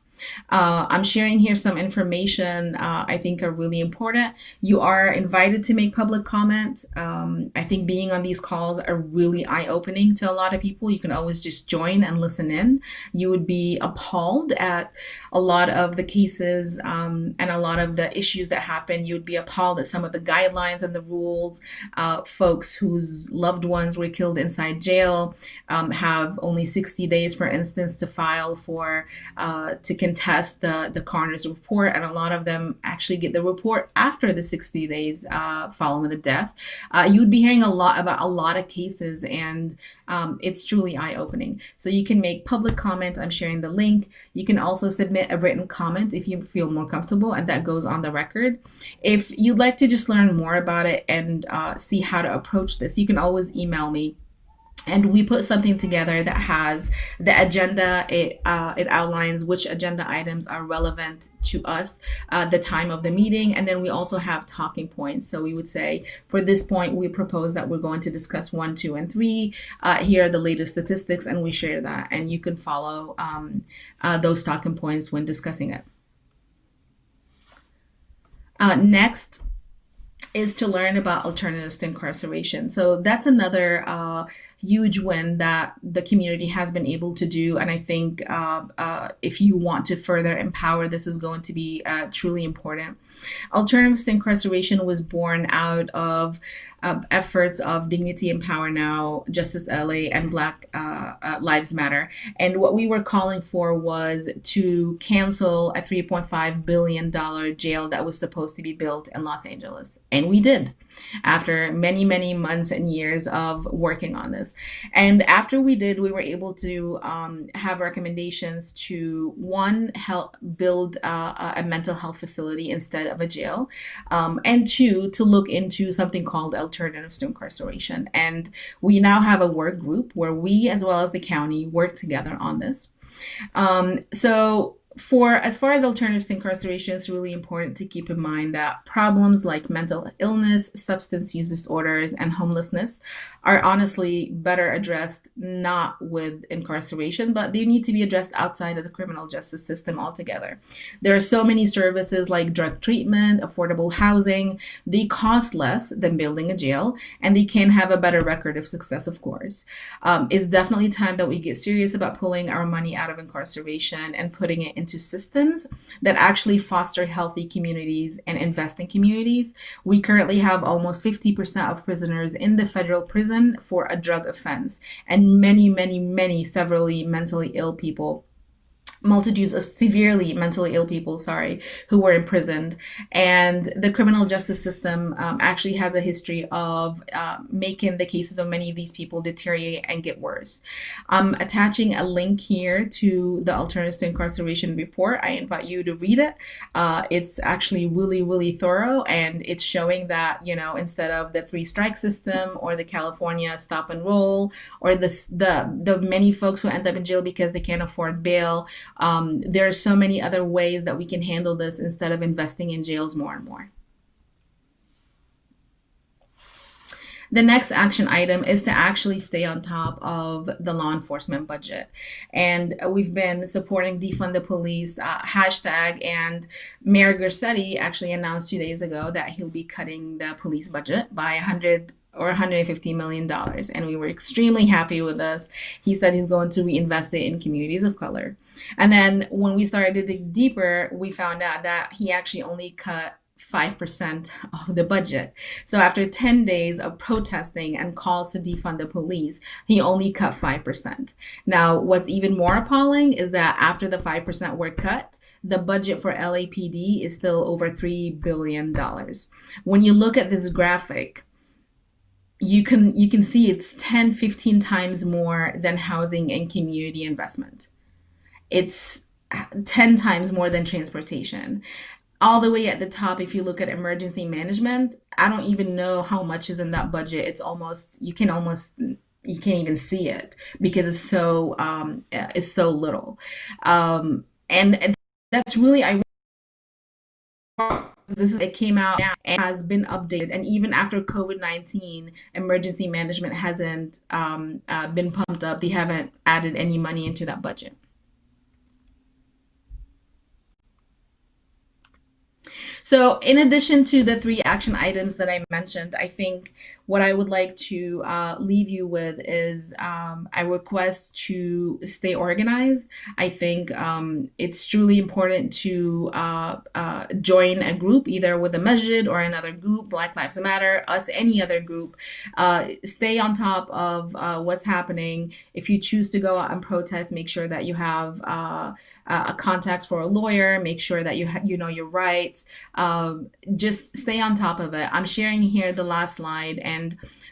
I'm sharing here some information I think are really important. You are invited to make public comment. I think being on these calls are really eye-opening to a lot of people. You can always just join and listen in. You would be appalled at a lot of the cases and a lot of the issues that happen. You would be appalled at some of the guidelines and the rules. Folks whose loved ones were killed inside jail have only 60 days, for instance, to file for to contest the coroner's report, and a lot of them actually get the report after the 60 days following the death. You would be hearing a lot about a lot of cases, and it's truly eye-opening. So you can make public comment. I'm sharing the link. You can also submit a written comment if you feel more comfortable, and that goes on the record. If you'd like to just learn more about it and see how to approach this, you can always email me. And we put something together that has the agenda. It outlines which agenda items are relevant to us, the time of the meeting, and then we also have talking points. So we would say, for this point, we propose that we're going to discuss 1, 2, and 3. Here are the latest statistics, and we share that. And you can follow those talking points when discussing it. Next is to learn about alternatives to incarceration. So that's another huge win that the community has been able to do. And I think if you want to further empower, this is going to be truly important. Alternatives to Incarceration was born out of efforts of Dignity Empower Now, Justice LA, and Black Lives Matter. And what we were calling for was to cancel a $3.5 billion jail that was supposed to be built in Los Angeles. And we did, after many, many months and years of working on this. And after we did, we were able to have recommendations to, one, help build a mental health facility instead of a jail, and two, to look into something called Alternatives to Incarceration. And we now have a work group where we, as well as the county, work together on this. As far as alternatives to incarceration, it's really important to keep in mind that problems like mental illness, substance use disorders, and homelessness are honestly better addressed not with incarceration, but they need to be addressed outside of the criminal justice system altogether. There are so many services like drug treatment, affordable housing. They cost less than building a jail, and they can have a better record of success, of course. It's definitely time that we get serious about pulling our money out of incarceration and putting it into systems that actually foster healthy communities and invest in communities. We currently have almost 50% of prisoners in the federal prison for a drug offense, and many severely mentally ill people, multitudes of severely mentally ill people, who were imprisoned. And the criminal justice system actually has a history of making the cases of many of these people deteriorate and get worse. I'm attaching a link here to the Alternatives to Incarceration report. I invite you to read it. It's actually really thorough, and it's showing that, instead of the 3-strike system or the California stop and roll, or the many folks who end up in jail because they can't afford bail, there are so many other ways that we can handle this instead of investing in jails more and more. The next action item is to actually stay on top of the law enforcement budget. And we've been supporting Defund the Police hashtag, and Mayor Garcetti actually announced 2 days ago that he'll be cutting the police budget by $150 million. And we were extremely happy with this. He said he's going to reinvest it in communities of color. And then when we started to dig deeper, we found out that he actually only cut 5% of the budget. So after 10 days of protesting and calls to defund the police, he only cut 5%. Now, what's even more appalling is that after the 5% were cut, the budget for LAPD is still over $3 billion. When you look at this graphic, you can see it's 10-15 times more than housing and community investment. It's 10 times more than transportation. All the way at the top, if you look at emergency management, I don't even know how much is in that budget. It's almost, you can't even see it because it's so little. And that's really ironic. It came out and has been updated, and even after COVID-19, emergency management hasn't been pumped up. They haven't added any money into that budget. So in addition to the 3 action items that I mentioned, I think what I would like to leave you with is a request to stay organized. I think it's truly important to join a group, either with a masjid or another group, Black Lives Matter, us, any other group. Stay on top of what's happening. If you choose to go out and protest, make sure that you have contacts for a lawyer, make sure that you know your rights. Just stay on top of it. I'm sharing here the last slide, and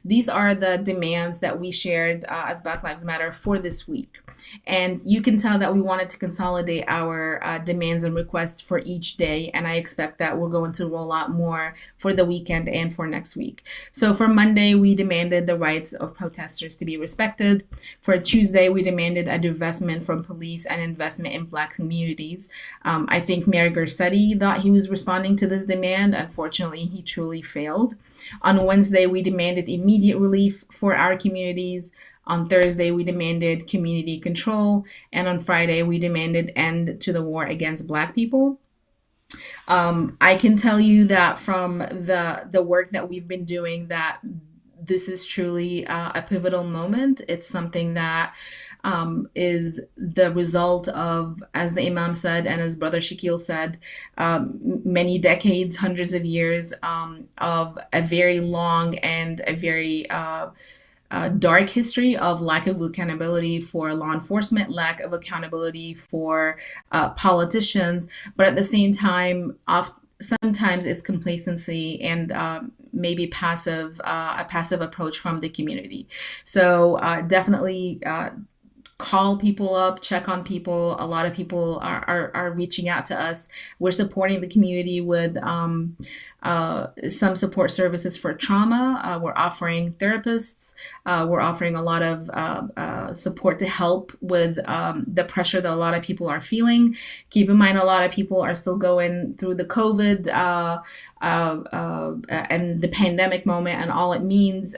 these are the demands that we shared as Black Lives Matter for this week. And you can tell that we wanted to consolidate our demands and requests for each day, and I expect that we're going to roll out more for the weekend and for next week. So for Monday, we demanded the rights of protesters to be respected. For Tuesday, we demanded a divestment from police and investment in Black communities. I think Mayor Garcetti thought he was responding to this demand. Unfortunately, he truly failed. On Wednesday, we demanded immediate relief for our communities. On Thursday, we demanded community control. And on Friday, we demanded end to the war against Black people. I can tell you that from the work that we've been doing, that this is truly a pivotal moment. It's something that is the result of, as the Imam said, and as Brother Shakil said, many decades, hundreds of years of a very long and a very dark history of lack of accountability for law enforcement, lack of accountability for politicians, but at the same time, sometimes it's complacency and maybe a passive approach from the community. So definitely call people up, check on people. A lot of people are reaching out to us. We're supporting the community with some support services for trauma. We're offering therapists. We're offering a lot of support to help with the pressure that a lot of people are feeling. Keep in mind, a lot of people are still going through the COVID and the pandemic moment and all it means.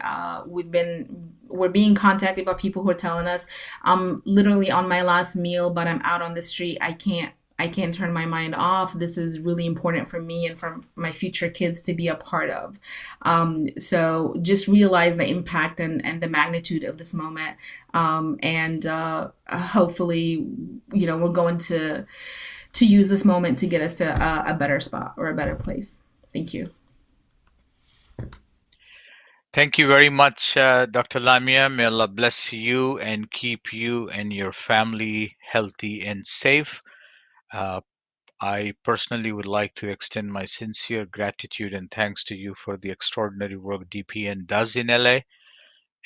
We're being contacted by people who are telling us, I'm literally on my last meal, but I'm out on the street. I can't turn my mind off. This is really important for me and for my future kids to be a part of. So just realize the impact and the magnitude of this moment. And hopefully, we're going to use this moment to get us to a better spot or a better place. Thank you. Thank you very much, Dr. Lamia. May Allah bless you and keep you and your family healthy and safe. I personally would like to extend my sincere gratitude and thanks to you for the extraordinary work DPN does in LA,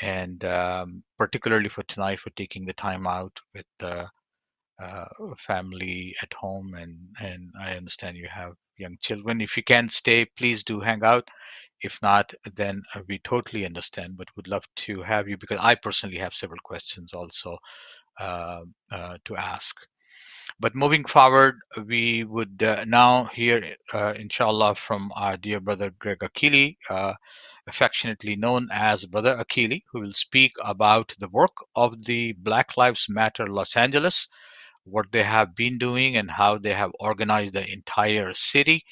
and particularly for tonight for taking the time out with the family at home. And I understand you have young children. If you can't stay, please do hang out. If not, then we totally understand, but would love to have you, because I personally have several questions also to ask. But moving forward, we would now hear, inshallah, from our dear brother Greg Akili, affectionately known as Brother Akili, who will speak about the work of the Black Lives Matter Los Angeles, what they have been doing and how they have organized the entire city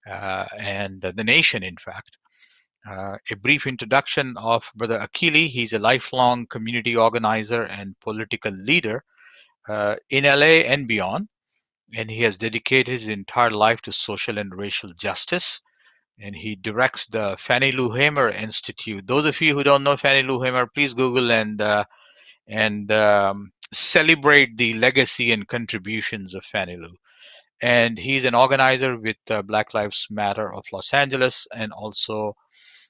and the nation, in fact. A brief introduction of Brother Akili. He's a lifelong community organizer and political leader in LA and beyond, and he has dedicated his entire life to social and racial justice. And he directs the Fannie Lou Hamer Institute. Those of you who don't know Fannie Lou Hamer, please Google and celebrate the legacy and contributions of Fannie Lou. And he's an organizer with Black Lives Matter of Los Angeles, and also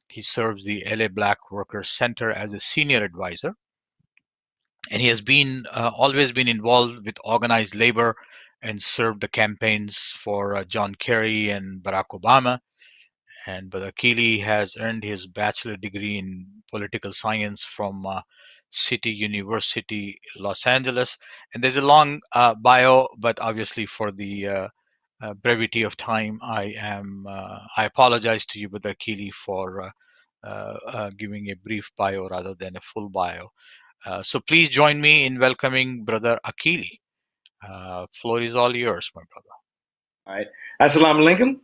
he serves the LA Black Workers Center as a senior advisor. And he has been always been involved with organized labor and served the campaigns for John Kerry and Barack Obama. And Brother Akili has earned his bachelor degree in political science from City University, Los Angeles. And there's a long bio, but obviously for the brevity of time, I apologize to you, Brother Akili, for giving a brief bio rather than a full bio. So please join me in welcoming Brother Akili. Floor is all yours, my brother. All right. Assalamu alaikum.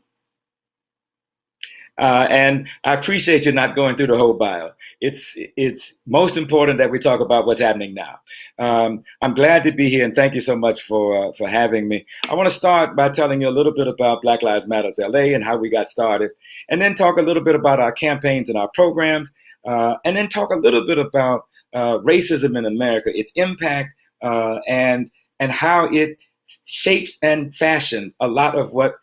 And I appreciate you not going through the whole bio. It's most important that we talk about what's happening now. I'm glad to be here, and thank you so much for having me. I want to start by telling you a little bit about Black Lives Matter LA and how we got started, and then talk a little bit about our campaigns and our programs, and then talk a little bit about racism in America, its impact, and how it shapes and fashions a lot of what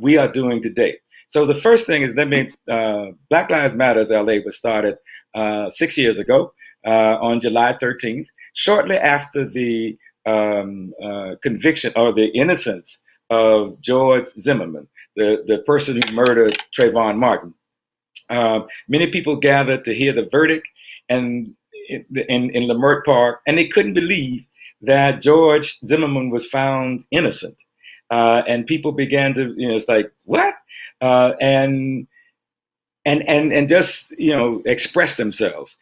we are doing today. So the first thing is, Black Lives Matter LA was started 6 years ago on July 13th, shortly after the conviction or the innocence of George Zimmerman, the person who murdered Trayvon Martin. Many people gathered to hear the verdict and in Leimert Park, and they couldn't believe that George Zimmerman was found innocent. And people began to, it's like, what? And just express themselves.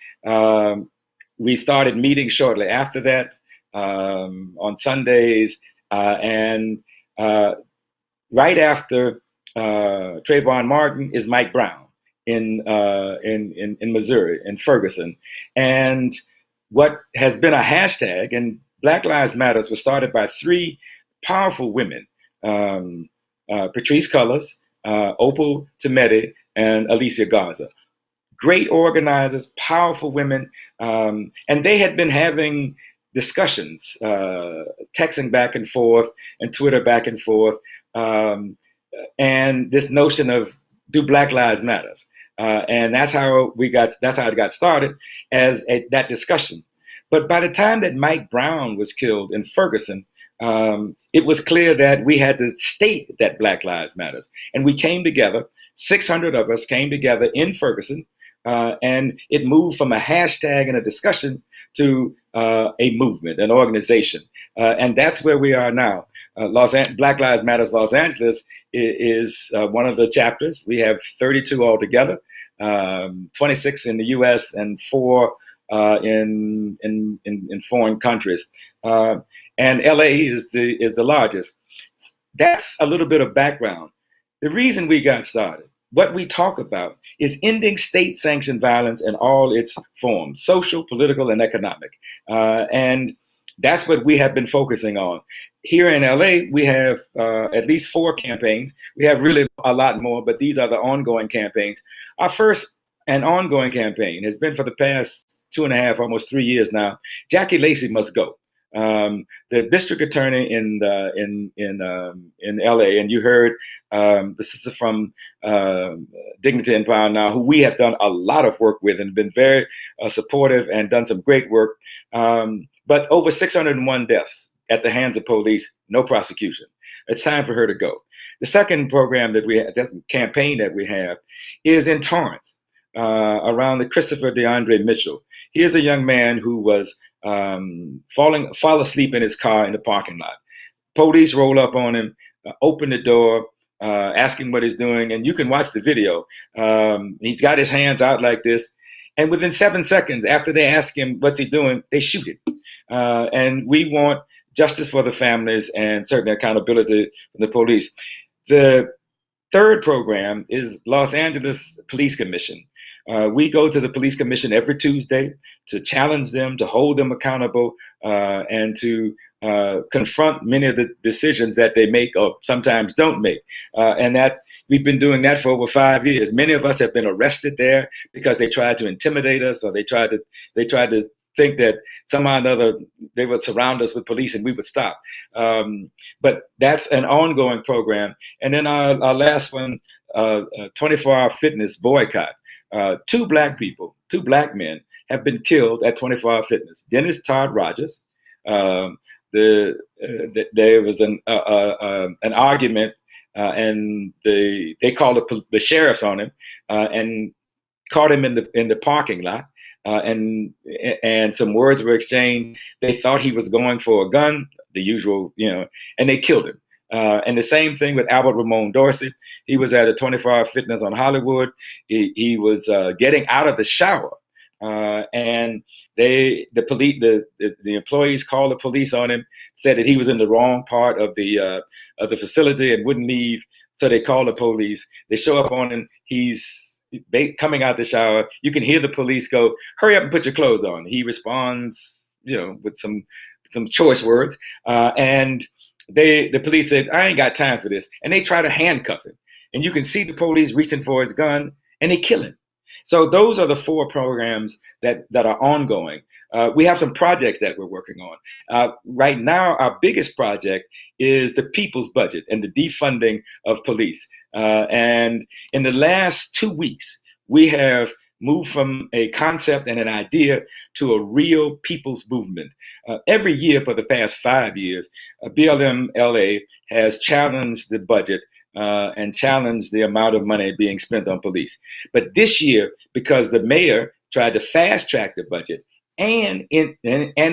We started meetings shortly after that on Sundays, and right after Trayvon Martin is Mike Brown in Missouri, in Ferguson. And what has been a hashtag, and Black Lives Matters was started by three powerful women, Patrice Cullors, Opal Tometi, and Alicia Garza. Great organizers, powerful women, and they had been having discussions, texting back and forth and Twitter back and forth, and this notion of do Black Lives Matters, and that's how it got started as that discussion. But by the time that Mike Brown was killed in Ferguson, it was clear that we had to state that Black Lives Matters, and we came together. 600 of us came together in Ferguson. And it moved from a hashtag and a discussion to a movement, an organization. And that's where we are now. Black Lives Matters Los Angeles is one of the chapters. We have 32 altogether, 26 in the US and 4 in foreign countries. And LA is the largest. That's a little bit of background. The reason we got started, what we talk about, is ending state-sanctioned violence in all its forms, social, political, and economic. And that's what we have been focusing on. Here in LA, we have at least 4 campaigns. We have really a lot more, but these are the ongoing campaigns. Our first and ongoing campaign has been for the past 2.5, almost 3 years now. Jackie Lacey must go. The district attorney in LA, and you heard this is from Dignity and Power Now, who we have done a lot of work with and been very supportive and done some great work. But over 601 deaths at the hands of police, no prosecution. It's time for her to go. The second program that we have, that campaign that we have, is in Torrance, around the Christopher DeAndre Mitchell. Here's a young man who was fall asleep in his car in the parking lot. Police roll up on him, open the door, ask him what he's doing, and you can watch the video. He's got his hands out like this, and within 7 seconds after they ask him what's he doing, they shoot him. And we want justice for the families and certainly accountability from the police. The third program is Los Angeles Police Commission. We go to the police commission every Tuesday to challenge them, to hold them accountable, and to confront many of the decisions that they make or sometimes don't make. And that we've been doing that for over 5 years. Many of us have been arrested there because they tried to intimidate us, or they tried to think that somehow or another they would surround us with police and we would stop. But that's an ongoing program. And then our last one, 24-hour fitness boycott. 2 black people, 2 black men have been killed at 24-hour fitness. Dennis Todd Rogers. There was an argument, and they called the sheriffs on him and caught him in the parking lot. And some words were exchanged. They thought he was going for a gun, the usual, and they killed him. And the same thing with Albert Ramon Dorsey. He was at a 24-hour fitness on Hollywood. He was getting out of the shower, and the employees called the police on him, said that he was in the wrong part of the facility and wouldn't leave. So they called the police. They show up on him. He's coming out the shower. You can hear the police go, "Hurry up and put your clothes on." He responds, with some choice words, and the police said, "I ain't got time for this," and they try to handcuff him. And you can see the police reaching for his gun, and they kill him. So those are the 4 programs that are ongoing. We have some projects that we're working on. Right now, our biggest project is the people's budget and the defunding of police. And in the last 2 weeks, we have moved from a concept and an idea to a real people's movement. Every year for the past 5 years, BLM LA has challenged the budget and challenged the amount of money being spent on police. But this year, because the mayor tried to fast track the budget and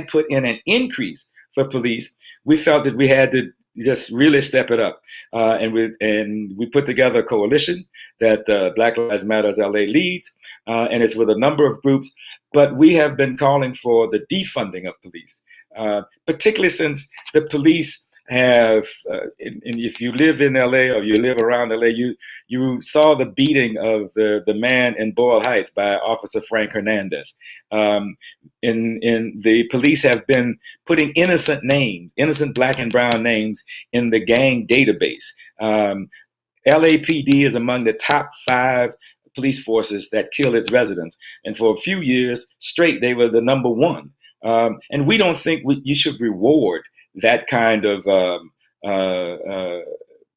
put in an increase for police, we felt that we had to just really step it up. And we put together a coalition that Black Lives Matters LA leads, and it's with a number of groups. But we have been calling for the defunding of police, particularly since the police have, and if you live in LA or you live around LA, you saw the beating of the man in Boyle Heights by Officer Frank Hernandez. In the police have been putting innocent names, innocent black and brown names, in the gang database. LAPD is among the top 5 police forces that kill its residents, and for a few years straight, they were the number 1. And we don't think you should reward that kind of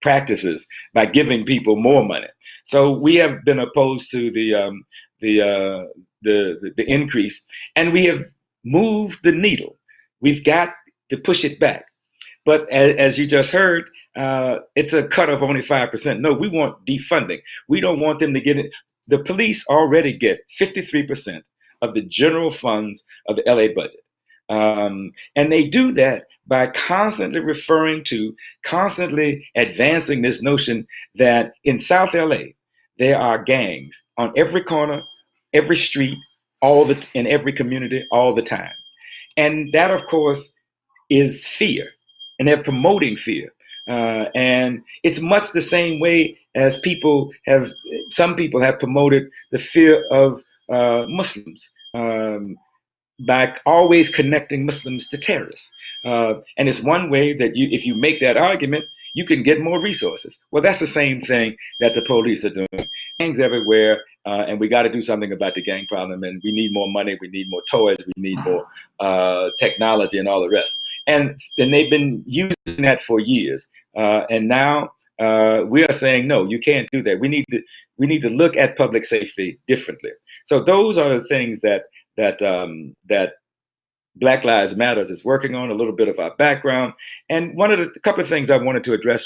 practices by giving people more money. So we have been opposed to the increase, and we have moved the needle. We've got to push it back. But as you just heard, it's a cut of only 5%. No, we want defunding. We don't want them to get it. The police already get 53% of the general funds of the LA budget. And they do that by constantly constantly advancing this notion that in South LA, there are gangs on every corner, every street, in every community, all the time. And that, of course, is fear. And they're promoting fear. And it's much the same way as some people have promoted the fear of Muslims by always connecting Muslims to terrorists. And it's one way that if you make that argument, you can get more resources. Well, that's the same thing that the police are doing. Gangs everywhere, and we got to do something about the gang problem. And we need more money, we need more toys, we need more technology and all the rest. And they've been using that for years. And now we are saying, no, you can't do that. We need to look at public safety differently. So those are the things that Black Lives Matters is working on, a little bit of our background. And a couple of things I wanted to address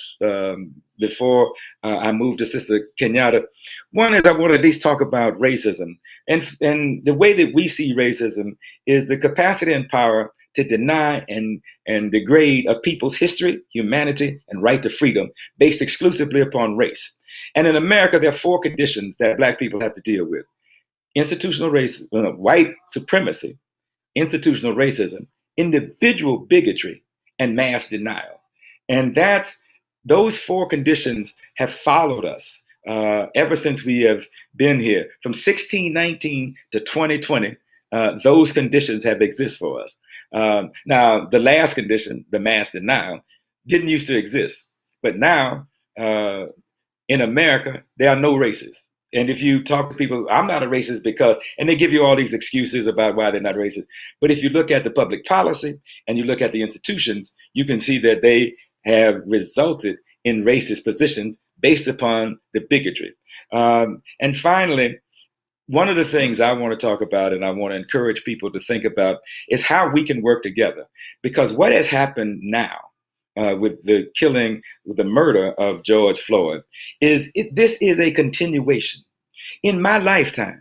before I move to Sister Kenyatta. One is I want to at least talk about racism. And the way that we see racism is the capacity and power to deny and degrade a people's history, humanity, and right to freedom based exclusively upon race. And in America, there are 4 conditions that Black people have to deal with: institutional racism, white supremacy, institutional racism, individual bigotry, and mass denial. And those 4 conditions have followed us ever since we have been here. From 1619 to 2020, those conditions have existed for us. Now, the last condition, the mass denial, didn't used to exist. But now, in America, there are no races. And if you talk to people, I'm not a racist because, and they give you all these excuses about why they're not racist. But if you look at the public policy and you look at the institutions, you can see that they have resulted in racist positions based upon the bigotry. And finally, one of the things I want to talk about and I want to encourage people to think about is how we can work together. Because what has happened now with the murder of George Floyd, this is a continuation. In my lifetime,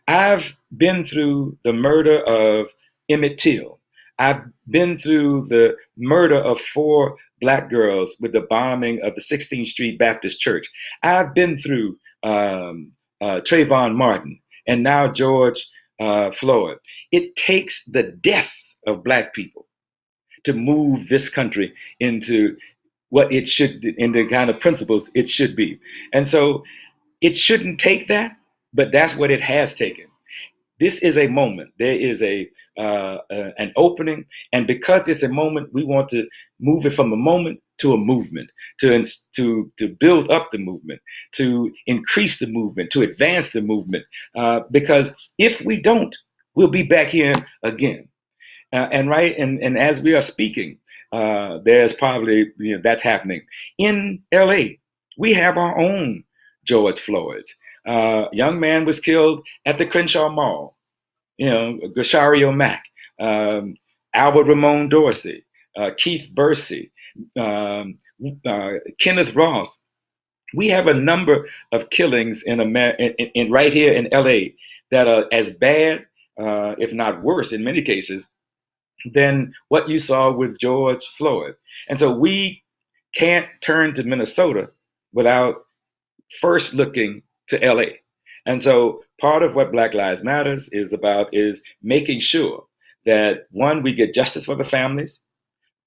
I've been through the murder of Emmett Till. I've been through the murder of 4 Black girls with the bombing of the 16th Street Baptist Church. I've been through Trayvon Martin and now George Floyd. It takes the death of Black people to move this country into what it should, in the kind of principles it should be. And so it shouldn't take that, but that's what it has taken. This is a moment. There is an opening, and because it's a moment, we want to move it from a moment to a movement, to build up the movement, to increase the movement, to advance the movement. Because if we don't, we'll be back here again. And as we are speaking, there's probably, that's happening. In LA, we have our own George Floyds. Young man was killed at the Crenshaw Mall. Gashario Mack, Albert Ramon Dorsey, Keith Bursey, Kenneth Ross. We have a number of killings in right here in LA that are as bad, if not worse in many cases, than what you saw with George Floyd. And so we can't turn to Minnesota without first looking to LA. And so part of what Black Lives Matters is about is making sure that, 1, we get justice for the families,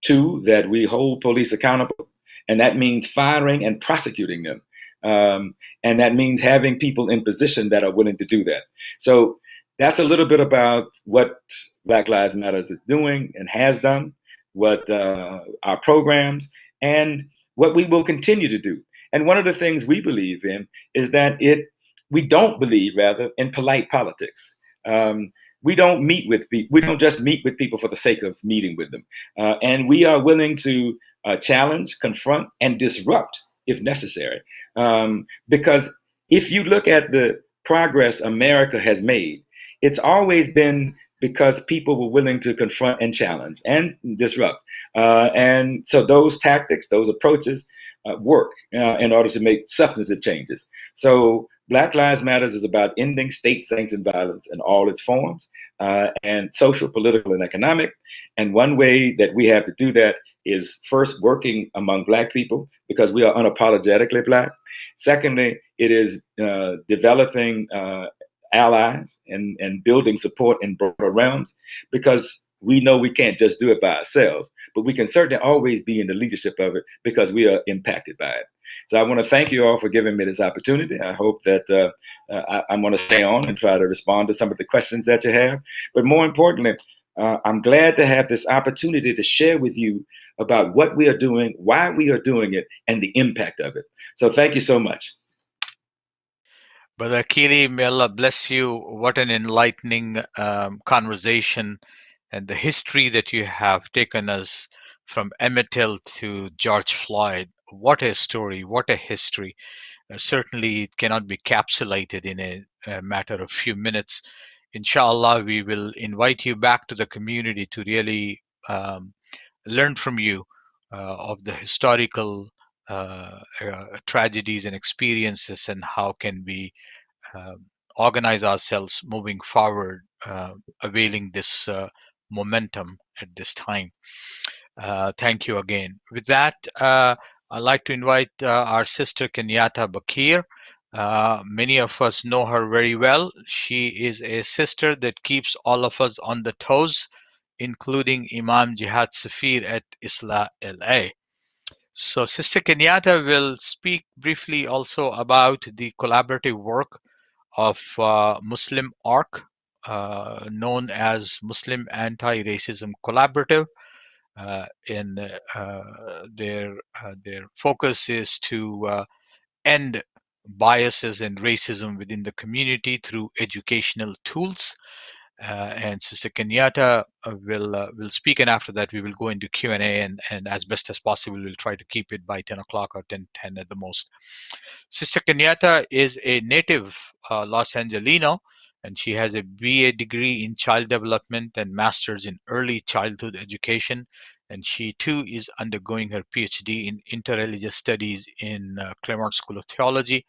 Two, that we hold police accountable, and that means firing and prosecuting them. And that means having people in position that are willing to do that. So that's a little bit about what Black Lives Matter is doing and has done, what our programs, and what we will continue to do. And one of the things we believe in is that we don't believe, rather, in polite politics. We don't meet with people. We don't just meet with people for the sake of meeting with them. And we are willing to challenge, confront, and disrupt if necessary. Because if you look at the progress America has made, it's always been because people were willing to confront and challenge and disrupt. And so those tactics, those approaches work in order to make substantive changes. So Black Lives Matter is about ending state-sanctioned violence in all its forms, and social, political, and economic. And one way that we have to do that is first working among Black people, because we are unapologetically Black. Secondly, it is developing allies and building support in broader realms, because we know we can't just do it by ourselves, but we can certainly always be in the leadership of it because we are impacted by it. So I want to thank you all for giving me this opportunity. I hope that I'm going to stay on and try to respond to some of the questions that you have. But more importantly, I'm glad to have this opportunity to share with you about what we are doing, why we are doing it, and the impact of it. So thank you so much. Brother Akili, may Allah bless you. What an enlightening conversation, and the history that you have taken us from Emmett Till to George Floyd. What a story, what a history. Certainly, it cannot be capsulated in a matter of few minutes. Inshallah, we will invite you back to the community to really learn from you of the historical tragedies and experiences, and how can we organize ourselves moving forward, availing this momentum at this time. Thank you again. With that, I'd like to invite our sister Kenyatta Bakir. Many of us know her very well. She is a sister that keeps all of us on the toes, including Imam Jihad Safir at Isla LA. So Sister Kenyatta will speak briefly also about the collaborative work of Muslim ARC, known as Muslim Anti-Racism Collaborative. And their focus is to end biases and racism within the community through educational tools. And Sister Kenyatta will speak, and after that we will go into Q&A, and as best as possible we'll try to keep it by 10 o'clock or 10:10 at the most. Sister Kenyatta is a native Los Angelino, and she has a BA degree in child development and master's in early childhood education, and she too is undergoing her PhD in interreligious studies in Claremont School of Theology.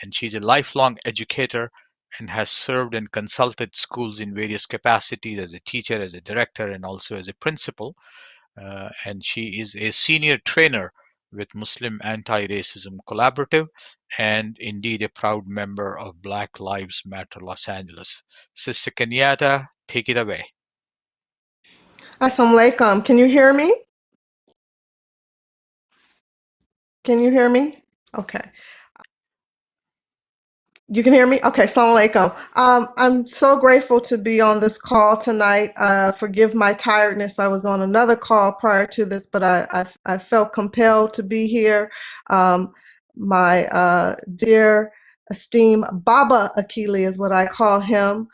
And she's a lifelong educator and has served and consulted schools in various capacities as a teacher, as a director, and also as a principal. And she is a senior trainer with Muslim Anti-Racism Collaborative, and indeed a proud member of Black Lives Matter Los Angeles. Sister Kenyatta, take it away. Assalamu alaikum. Can you hear me? Can you hear me? Okay. You can hear me? Okay, Assalamu alaikum. I'm so grateful to be on this call tonight. Forgive my tiredness. I was on another call prior to this, but I felt compelled to be here. My dear esteemed Baba Akili is what I call him,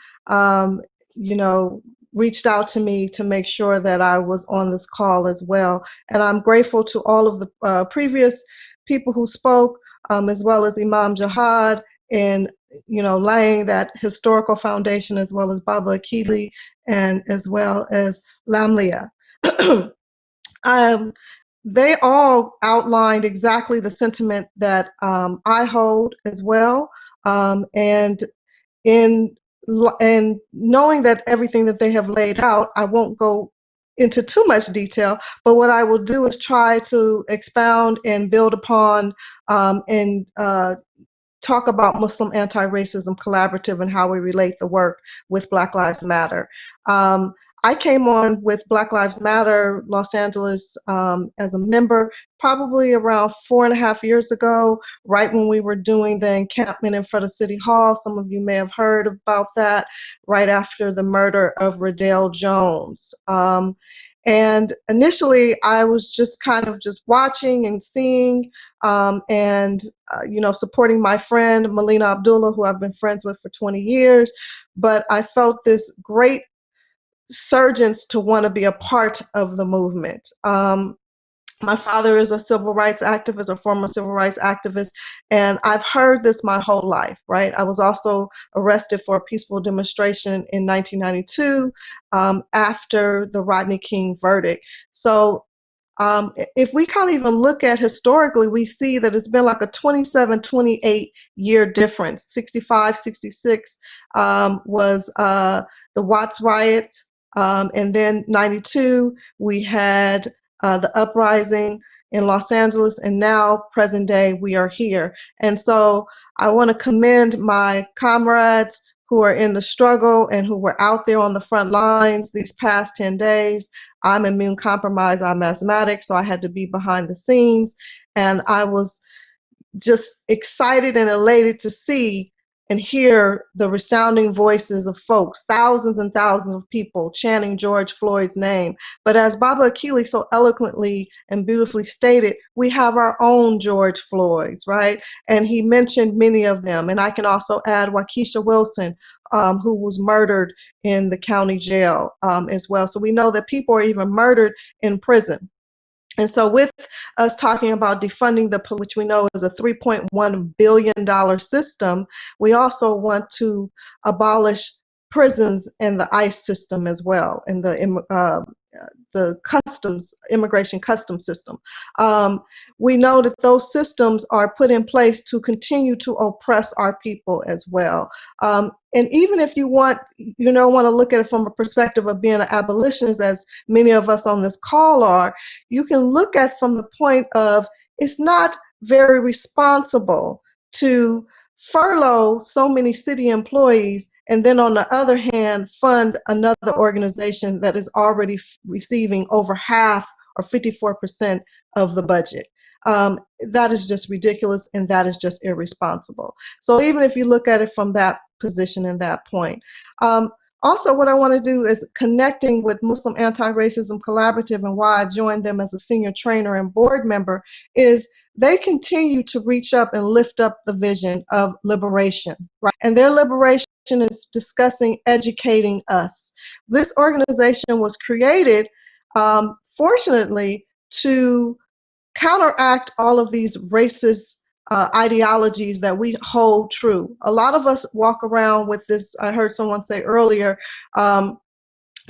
reached out to me to make sure that I was on this call as well. And I'm grateful to all of the previous people who spoke, as well as Imam Jihad, and laying that historical foundation, as well as Baba Akili, and as well as Lamlia. They all outlined exactly the sentiment that I hold as well, and knowing that everything that they have laid out, I won't go into too much detail, but what I will do is try to expound and build upon and talk about Muslim Anti-Racism Collaborative and how we relate the work with Black Lives Matter. I came on with Black Lives Matter Los Angeles as a member probably around 4.5 years ago, right when we were doing the encampment in front of City Hall. Some of you may have heard about that, right after the murder of Riddell Jones. And initially, I was just kind of just watching and seeing and supporting my friend, Melina Abdullah, who I've been friends with for 20 years. But I felt this great surgence to want to be a part of the movement. My father is a civil rights activist, a former civil rights activist, and I've heard this my whole life, right? I was also arrested for a peaceful demonstration in 1992 after the Rodney King verdict. So if we kind of even look at historically, we see that it's been like a 27, 28 year difference. 65, 66 was the Watts riot. And then 92, we had the uprising in Los Angeles. And now, present day, we are here. And so I want to commend my comrades who are in the struggle and who were out there on the front lines these past 10 days. I'm immune compromised, I'm asthmatic, so I had to be behind the scenes. And I was just excited and elated to see and hear the resounding voices of folks, thousands and thousands of people chanting George Floyd's name. But as Baba Akili so eloquently and beautifully stated, we have our own George Floyds, right? And he mentioned many of them. And I can also add Waukesha Wilson, who was murdered in the county jail as well. So we know that people are even murdered in prison. And so with us talking about defunding the police, which we know is a $3.1 billion system, we also want to abolish prisons and the ICE system as well, and the immigration customs system. We know that those systems are put in place to continue to oppress our people as well. And even if you want to look at it from a perspective of being an abolitionist, as many of us on this call are, you can look at from the point of it's not very responsible to furlough so many city employees and then on the other hand fund another organization that is already receiving over half or 54% of the budget. That is just ridiculous, and that is just irresponsible. So even if you look at it from that position and that point. Also, what I want to do is connecting with Muslim Anti-Racism Collaborative, and why I joined them as a senior trainer and board member, is they continue to reach up and lift up the vision of liberation, right? And their liberation is discussing educating us. This organization was created, fortunately, to counteract all of these racist ideologies that we hold true. A lot of us walk around with this. I heard someone say earlier, well,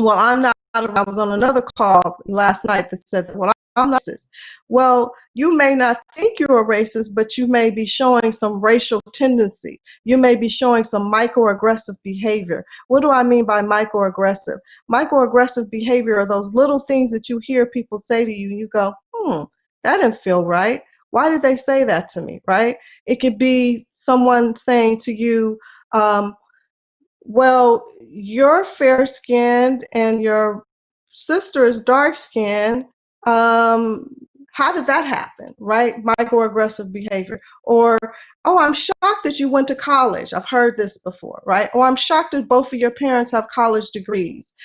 I'm not, I was on another call last night that said, well, I'm not racist. Well, you may not think you're a racist, but you may be showing some racial tendency. You may be showing some microaggressive behavior. What do I mean by microaggressive? Microaggressive behavior are those little things that you hear people say to you, and you go, that didn't feel right. Why did they say that to me, right? It could be someone saying to you, well, you're fair-skinned and your sister is dark-skinned. How did that happen, right? Microaggressive behavior. Or, oh, I'm shocked that you went to college. I've heard this before, right? Or I'm shocked that both of your parents have college degrees.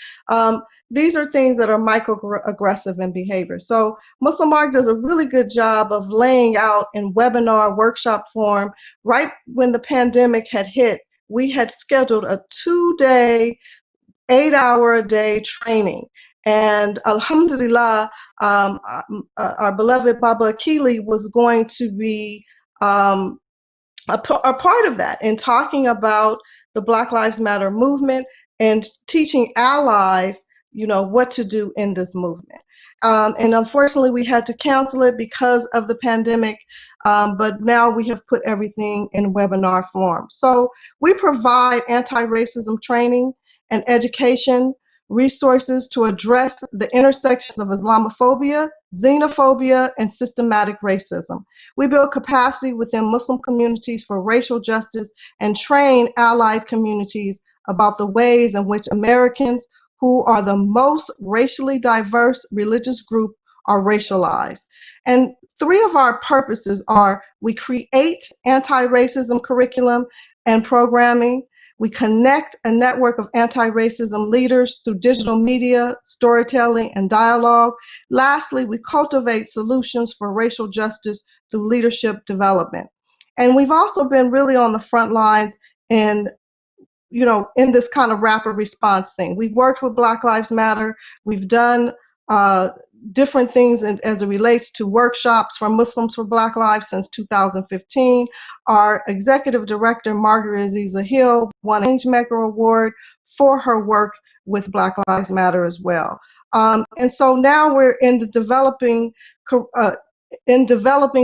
These are things that are microaggressive in behavior. So Muslim Arc does a really good job of laying out in webinar workshop form. Right when the pandemic had hit, we had scheduled a 2-day, 8-hour-a-day training. And alhamdulillah, our beloved Baba Akili was going to be a part of that in talking about the Black Lives Matter movement and teaching allies what to do in this movement. And unfortunately, we had to cancel it because of the pandemic, but now we have put everything in webinar form. So we provide anti-racism training and education resources to address the intersections of Islamophobia, xenophobia, and systematic racism. We build capacity within Muslim communities for racial justice and train allied communities about the ways in which Americans who are the most racially diverse religious group are racialized. And three of our purposes are: we create anti-racism curriculum and programming, we connect a network of anti-racism leaders through digital media, storytelling, and dialogue. Lastly, we cultivate solutions for racial justice through leadership development. And we've also been really on the front lines in in this kind of rapid response thing. We've worked with Black Lives Matter. We've done different things as it relates to workshops for Muslims for Black Lives since 2015. Our executive director, Margaret Aziza Hill, won a Changemaker Award for her work with Black Lives Matter as well. And so now we're in the developing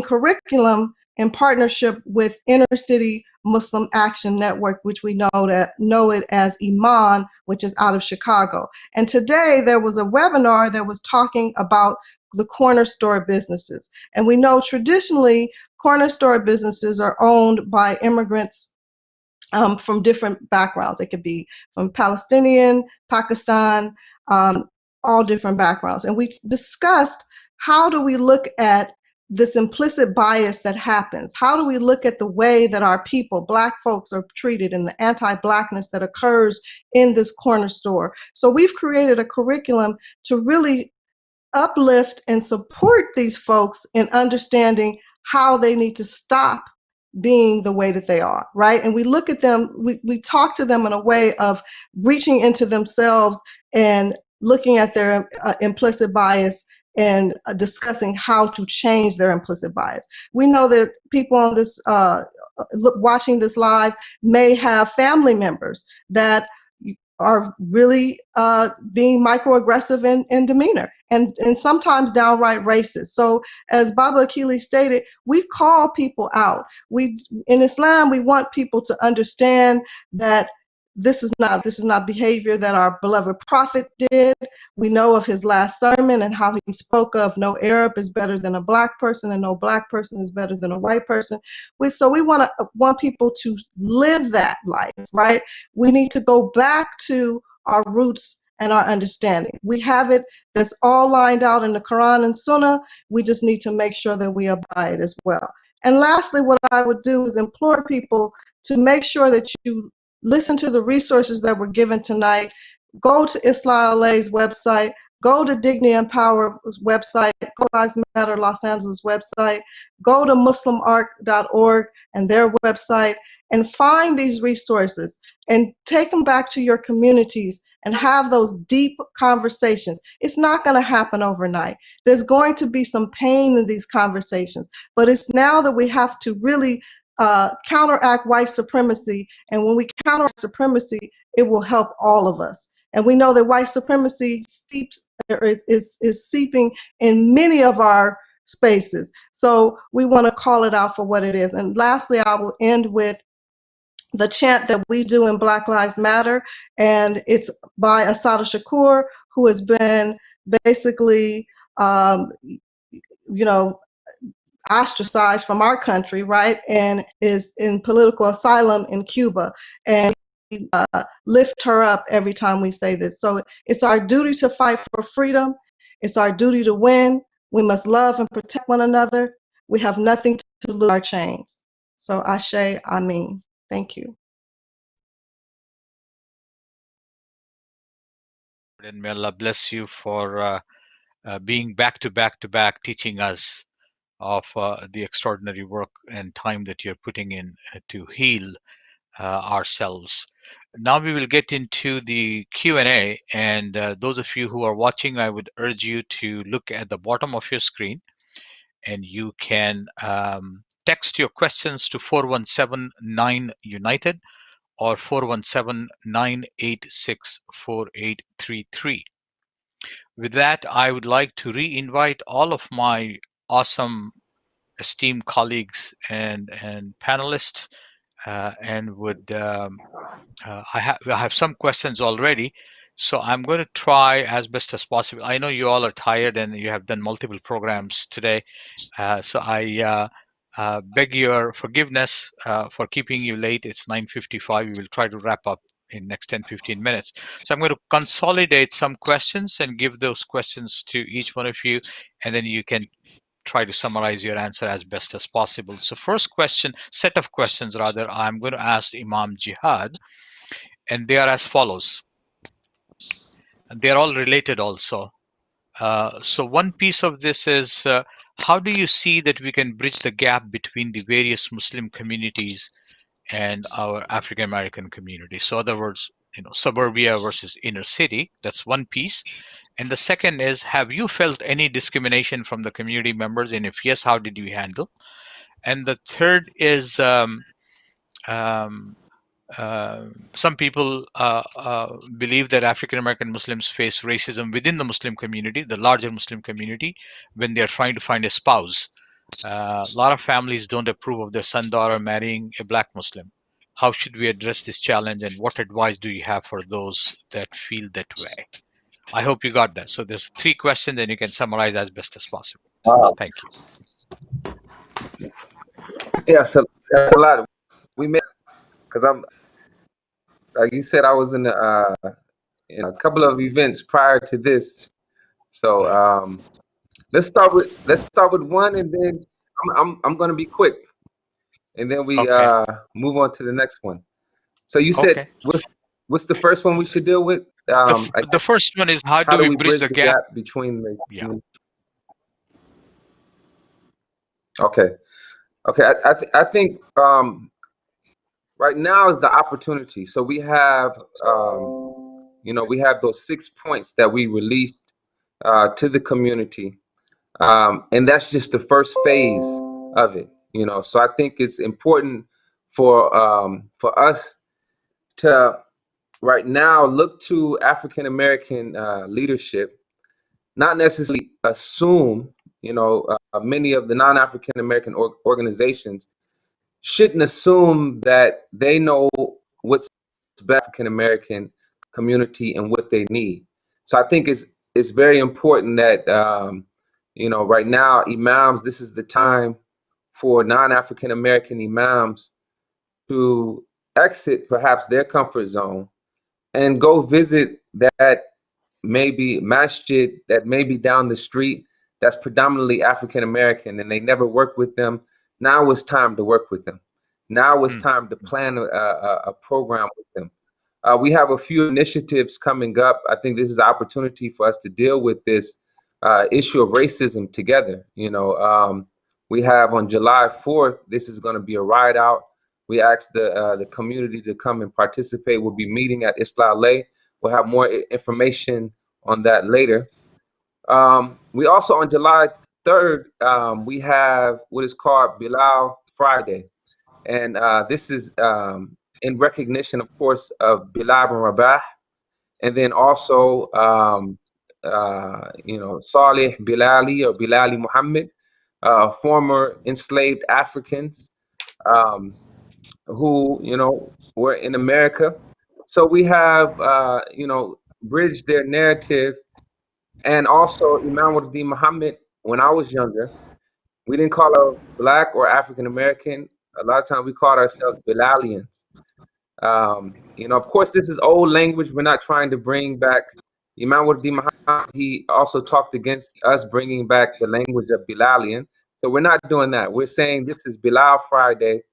curriculum in partnership with Inner City Muslim Action Network, which we know it as Iman, which is out of Chicago. And today there was a webinar that was talking about the corner store businesses. And we know traditionally corner store businesses are owned by immigrants from different backgrounds. It could be from Palestinian, Pakistan, all different backgrounds. And we discussed, how do we look at this implicit bias that happens? How do we look at the way that our people, Black folks, are treated and the anti-Blackness that occurs in this corner store? So we've created a curriculum to really uplift and support these folks in understanding how they need to stop being the way that they are, right? And we look at them, we talk to them in a way of reaching into themselves and looking at their implicit bias and discussing how to change their implicit bias. We know that people on this, watching this live, may have family members that are really being microaggressive in demeanor and sometimes downright racist. So as Baba Akili stated, we call people out. In Islam, we want people to understand that this is not behavior that our beloved prophet did. We know of his last sermon and how he spoke of no Arab is better than a Black person and no Black person is better than a white person. So we want people to live that life, right? We need to go back to our roots and our understanding. We have it, that's all lined out in the Quran and Sunnah. We just need to make sure that we abide as well. And lastly, what I would do is implore people to make sure that you listen to the resources that were given tonight. Go to Isla LA's website, go to Dignity and Power's website, go to Lives Matter Los Angeles website, go to muslimarc.org and their website, and find these resources and take them back to your communities and have those deep conversations. It's not going to happen overnight. There's going to be some pain in these conversations, but it's now that we have to really counteract white supremacy. And when we counteract supremacy, it will help all of us. And we know that white supremacy is seeping in many of our spaces. So we want to call it out for what it is. And lastly, I will end with the chant that we do in Black Lives Matter, and it's by Assata Shakur, who has been basically, ostracized from our country, right, and is in political asylum in Cuba. And we lift her up every time we say this. So it's our duty to fight for freedom. It's our duty to win. We must love and protect one another. We have nothing to lose our chains. So Ashe, Amin. Thank you. And may Allah bless you for being back to back teaching us of the extraordinary work and time that you're putting in to heal ourselves. Now we will get into the Q&A, and those of you who are watching, I would urge you to look at the bottom of your screen, and you can text your questions to 417-9-UNITED or 417-986-4833. With that, I would like to re-invite all of my awesome esteemed colleagues and panelists, and would I have some questions already, so I'm going to try as best as possible. I know you all are tired and you have done multiple programs today, so I beg your forgiveness for keeping you late. It's 9:55. We will try to wrap up in next 10-15 minutes. So I'm going to consolidate some questions and give those questions to each one of you, and then you can try to summarize your answer as best as possible. So first set of questions rather, I'm going to ask Imam Jihad, and they are as follows. And they're all related also. So one piece of this is, how do you see that we can bridge the gap between the various Muslim communities and our African American community? So other words, suburbia versus inner city. That's one piece. And the second is, have you felt any discrimination from the community members? And if yes, how did you handle? And the third is, um, some people believe that African American Muslims face racism within the Muslim community, the larger Muslim community, when they're trying to find a spouse. A lot of families don't approve of their son-daughter marrying a Black Muslim. How should we address this challenge, and what advice do you have for those that feel that way? I hope you got that. So there's 3 questions, and you can summarize as best as possible. Wow. Thank you. Yeah, so that's a lot. We met because I'm, like you said, I was in a couple of events prior to this. So let's start with one, and then I'm going to be quick, and then we Okay. move on to the next one. So you said, Okay. what's the first one we should deal with? The first one is, how How do do we we bridge the gap? between the Yeah. Okay. I think right now is the opportunity. So we have we have those 6 points that we released to the community, and that's just the first phase of it. So I think it's important for us to right now look to African American leadership, not necessarily assume. Many of the non-African American organizations shouldn't assume that they know what's the African American community and what they need. So I think it's very important that right now, imams, this is the time for non-African American imams to exit perhaps their comfort zone and go visit that maybe masjid that may be down the street that's predominantly African American, and they never worked with them. Now it's time to work with them. Now it's time to plan a program with them. We have a few initiatives coming up. I think this is an opportunity for us to deal with this issue of racism together. We have on July 4th, this is going to be a ride out. We asked the community to come and participate. We'll be meeting at Isla Lay. We'll have more information on that later. We also, on July 3rd, we have what is called Bilal Friday. And this is in recognition, of course, of Bilal bin Rabah. And then also, Saleh Bilali or Bilali Muhammad, former enslaved Africans who, were in America. So we have, bridged their narrative. And also Imam Waddin Muhammad, when I was younger, we didn't call her Black or African American. A lot of times we called ourselves Bilalians. Of course, this is old language. We're not trying to bring back Imam Waddin Muhammad. He also talked against us bringing back the language of Bilalian. So we're not doing that. We're saying this is Bilal Friday.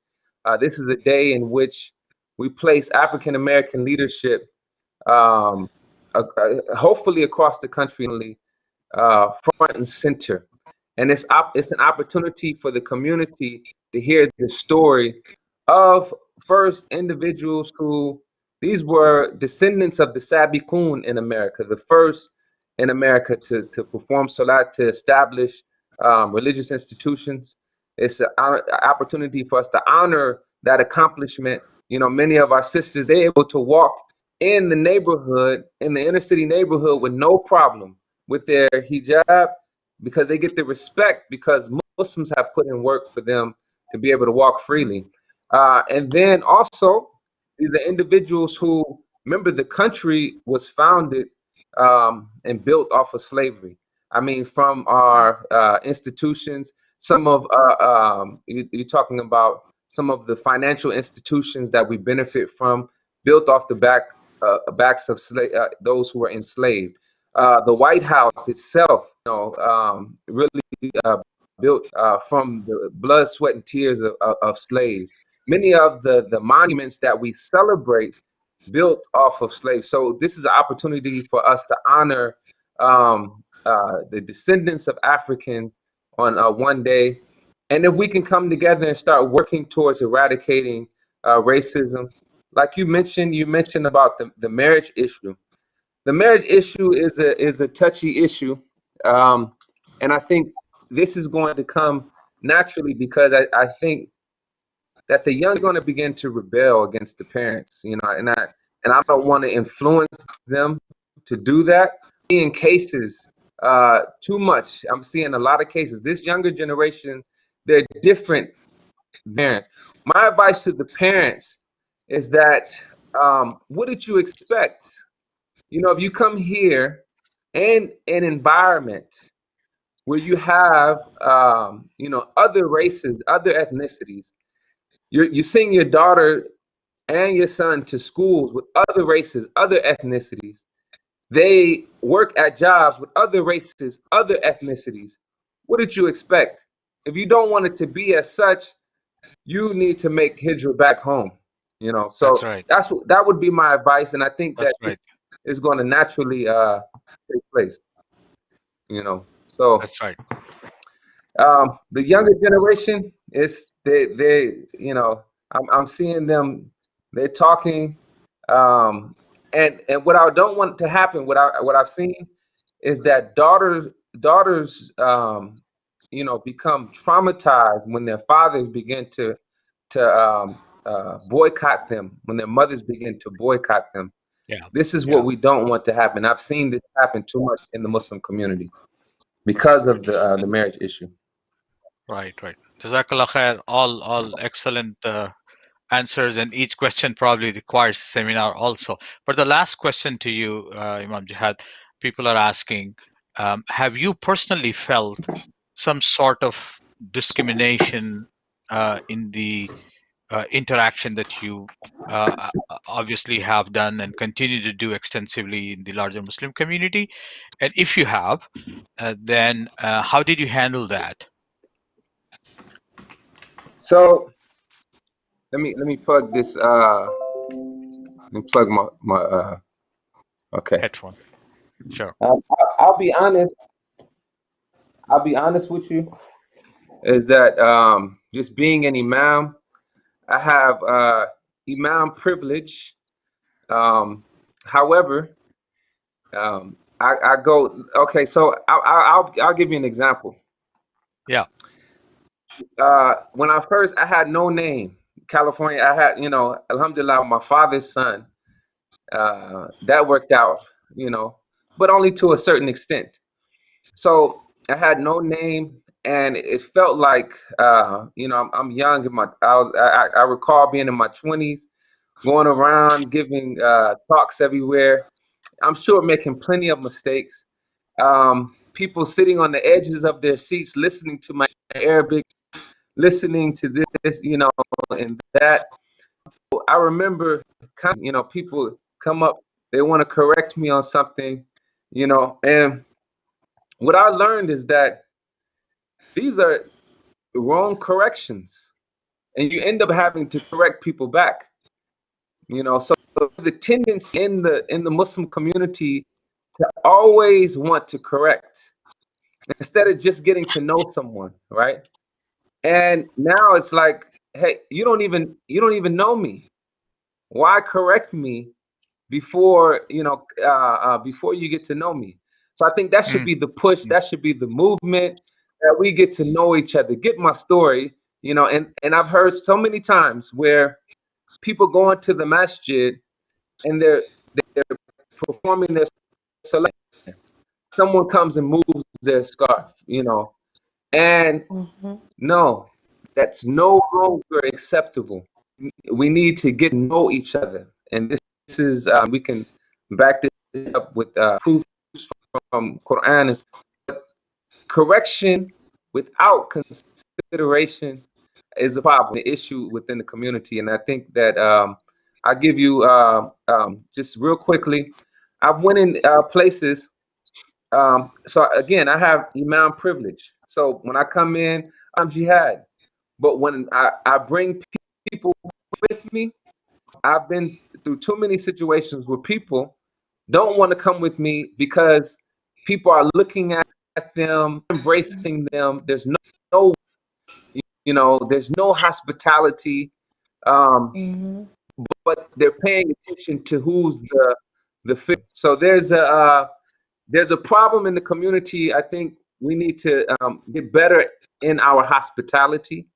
This is a day in which we place African American leadership, hopefully across the country, front and center. And it's an opportunity for the community to hear the story of first individuals who, these were descendants of the Sabiqun in America, the first in America to perform salat, to establish religious institutions. It's an opportunity for us to honor that accomplishment. Many of our sisters, they're able to walk in the neighborhood, in the inner city neighborhood, with no problem with their hijab, because they get the respect because Muslims have put in work for them to be able to walk freely. And then also, these are individuals who, remember, the country was founded and built off of slavery. I mean, from our institutions, some of, you're talking about some of the financial institutions that we benefit from. built off the backs of those who were enslaved. The White House itself, really built from the blood, sweat, and tears of slaves. Many of the monuments that we celebrate built off of slaves. So this is an opportunity for us to honor the descendants of Africans on one day. And if we can come together and start working towards eradicating racism, like you mentioned about the marriage issue. The marriage issue is a touchy issue, and I think this is going to come naturally because I think that the young are going to begin to rebel against the parents, and I don't want to influence them to do that. In cases, too much. I'm seeing a lot of cases. This younger generation, they're different parents. My advice to the parents is that what did you expect? If you come here in an environment where you have other races, other ethnicities, you send your daughter and your son to schools with other races, other ethnicities. They work at jobs with other races, other ethnicities. What did you expect? If you don't want it to be as such, you need to make hijrah back home. So That's right. that would be my advice, and I think That's that right. is going to naturally take place. So That's right. the younger generation is I'm seeing them. They're talking, and what I don't want to happen, what I've seen, is that daughters become traumatized when their fathers begin to boycott them, when their mothers begin to boycott them. Yeah. This is Yeah. what we don't want to happen. I've seen this happen too much in the Muslim community because of the marriage issue. Right. Jazakallah khair. All excellent answers, and each question probably requires a seminar also. But the last question to you, Imam Jihad, people are asking, have you personally felt some sort of discrimination in the interaction that you obviously have done and continue to do extensively in the larger Muslim community? And if you have, then how did you handle that? So let me plug this. Let me plug my okay. Headphone. Sure. I'll be honest. I'll be honest with you. Is that just being an imam? I have imam privilege. However, I go okay. So I'll give you an example. Yeah. When I had no name. California, I had, alhamdulillah, my father's son. That worked out, but only to a certain extent. So I had no name, and it felt like, I'm young. I recall being in my 20s, going around giving talks everywhere. I'm sure making plenty of mistakes. People sitting on the edges of their seats, listening to my Arabic, listening to this, and that. I remember, people come up, they want to correct me on something, and what I learned is that these are wrong corrections, and you end up having to correct people back. So there's a tendency in the Muslim community to always want to correct instead of just getting to know someone, right? And now it's like, hey, you don't even know me. Why correct me before before you get to know me? So I think that should be the push. That should be the movement, that we get to know each other, get my story, and I've heard so many times where people go into the masjid and they're performing their salah. Someone comes and moves their scarf, and no, that's no longer acceptable. We need to get to know each other, and this is we can back this up with proofs from Quran. Correction without consideration is a problem, an issue within the community, and I think that I'll give you just real quickly. I've went in places. So again, I have imam privilege. So when I come in, I'm jihad. But when I bring people with me, I've been through too many situations where people don't want to come with me because people are looking at them, embracing them. There's no there's no hospitality, Mhm. but they're paying attention to who's the fit. So there's a problem in the community. I think we need to get better in our hospitality.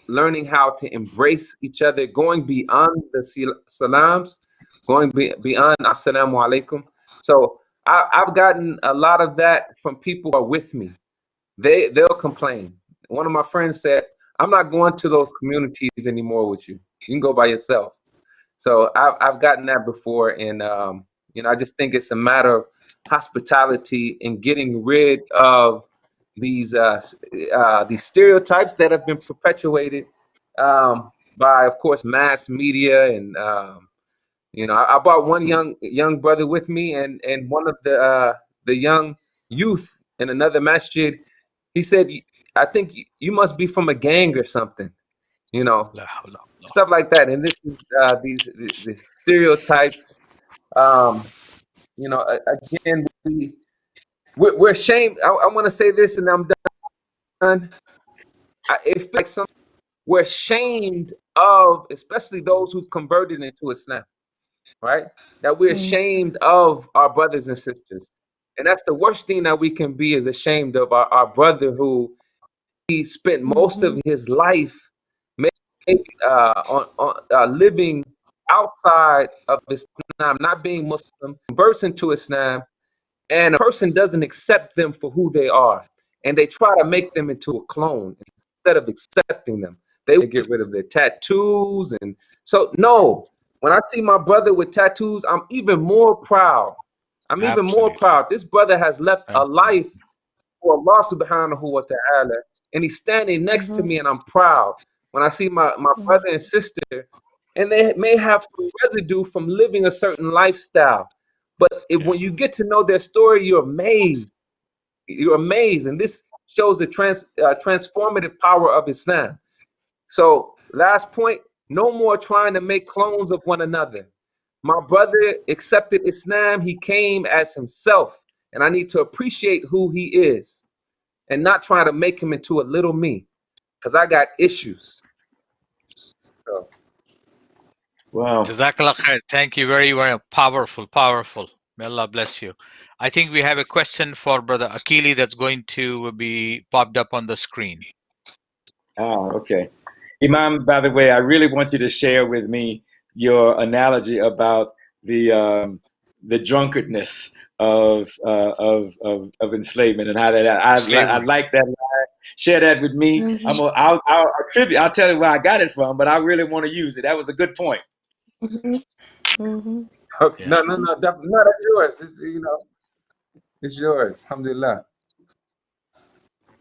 Learning how to embrace each other, going beyond the salams, going beyond assalamu alaikum. So I've gotten a lot of that from people who are with me. They'll complain. One of my friends said, "I'm not going to those communities anymore with you. You can go by yourself." So I've gotten that before, and I just think it's a matter of hospitality and getting rid of these stereotypes that have been perpetuated by, of course, mass media. And I brought one young brother with me, and one of the young youth in another masjid. He said, "I think you must be from a gang or something." Stuff like that. And this is these stereotypes. Again, we're ashamed. I want to say this, and I'm done. It feels like we're ashamed of, especially those who've converted into Islam, right? That we're ashamed of our brothers and sisters. And that's the worst thing that we can be, is ashamed of our brother who he spent most of his life maybe living outside of Islam, not being Muslim, converts into Islam, and a person doesn't accept them for who they are, and they try to make them into a clone instead of accepting them. They would get rid of their tattoos. And so, no, when I see my brother with tattoos, I'm even more proud. Even more proud. This brother has left a life for Allah subhanahu wa ta'ala, and he's standing next to me, and I'm proud. When I see my brother and sister, and they may have some residue from living a certain lifestyle, but when you get to know their story, you're amazed. You're amazed, and this shows the transformative power of Islam. So, last point: no more trying to make clones of one another. My brother accepted Islam; he came as himself, and I need to appreciate who he is, and not try to make him into a little me, because I got issues. So. Wow. Jazakallah khair. Thank you. Very, very powerful. May Allah bless you. I think we have a question for Brother Akili that's going to be popped up on the screen. Okay. Imam, by the way, I really want you to share with me your analogy about the drunkardness of enslavement and how that I like that line. Share that with me. I'll attribute. I'll tell you where I got it from, but I really want to use it. That was a good point. Okay. Yeah. No, that's yours. It's yours. Alhamdulillah.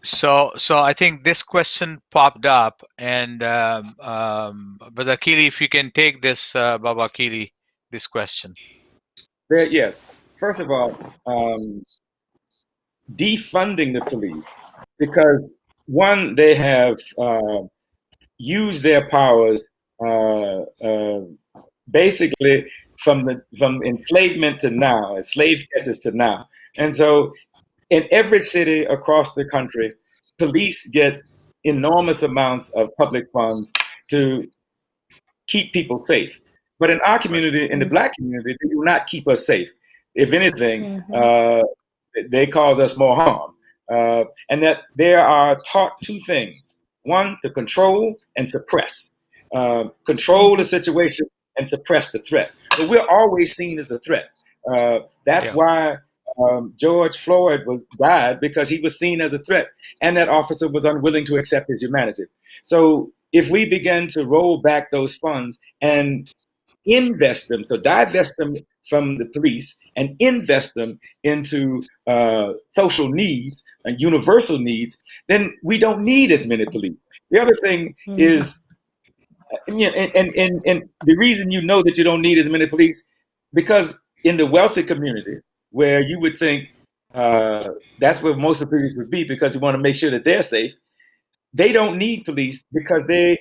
So I think this question popped up, and Brother Akili, if you can take this, Baba Akili, this question. Yes. First of all, defunding the police, because one, they have used their powers basically from enslavement to now, as slave catchers to now. And so in every city across the country, police get enormous amounts of public funds to keep people safe. But in our community, in the Black community, they do not keep us safe. If anything, they cause us more harm. And that there are taught two things. One, to control and suppress. Control the situation and suppress the threat. But we're always seen as a threat. That's why George Floyd died, because he was seen as a threat, and that officer was unwilling to accept his humanity. So if we begin to roll back those funds and invest them, so divest them from the police and invest them into social needs and universal needs, then we don't need as many police. The other thing is And the reason you know that you don't need as many police, because in the wealthy communities where you would think that's where most of the police would be, because you want to make sure that they're safe, they don't need police because their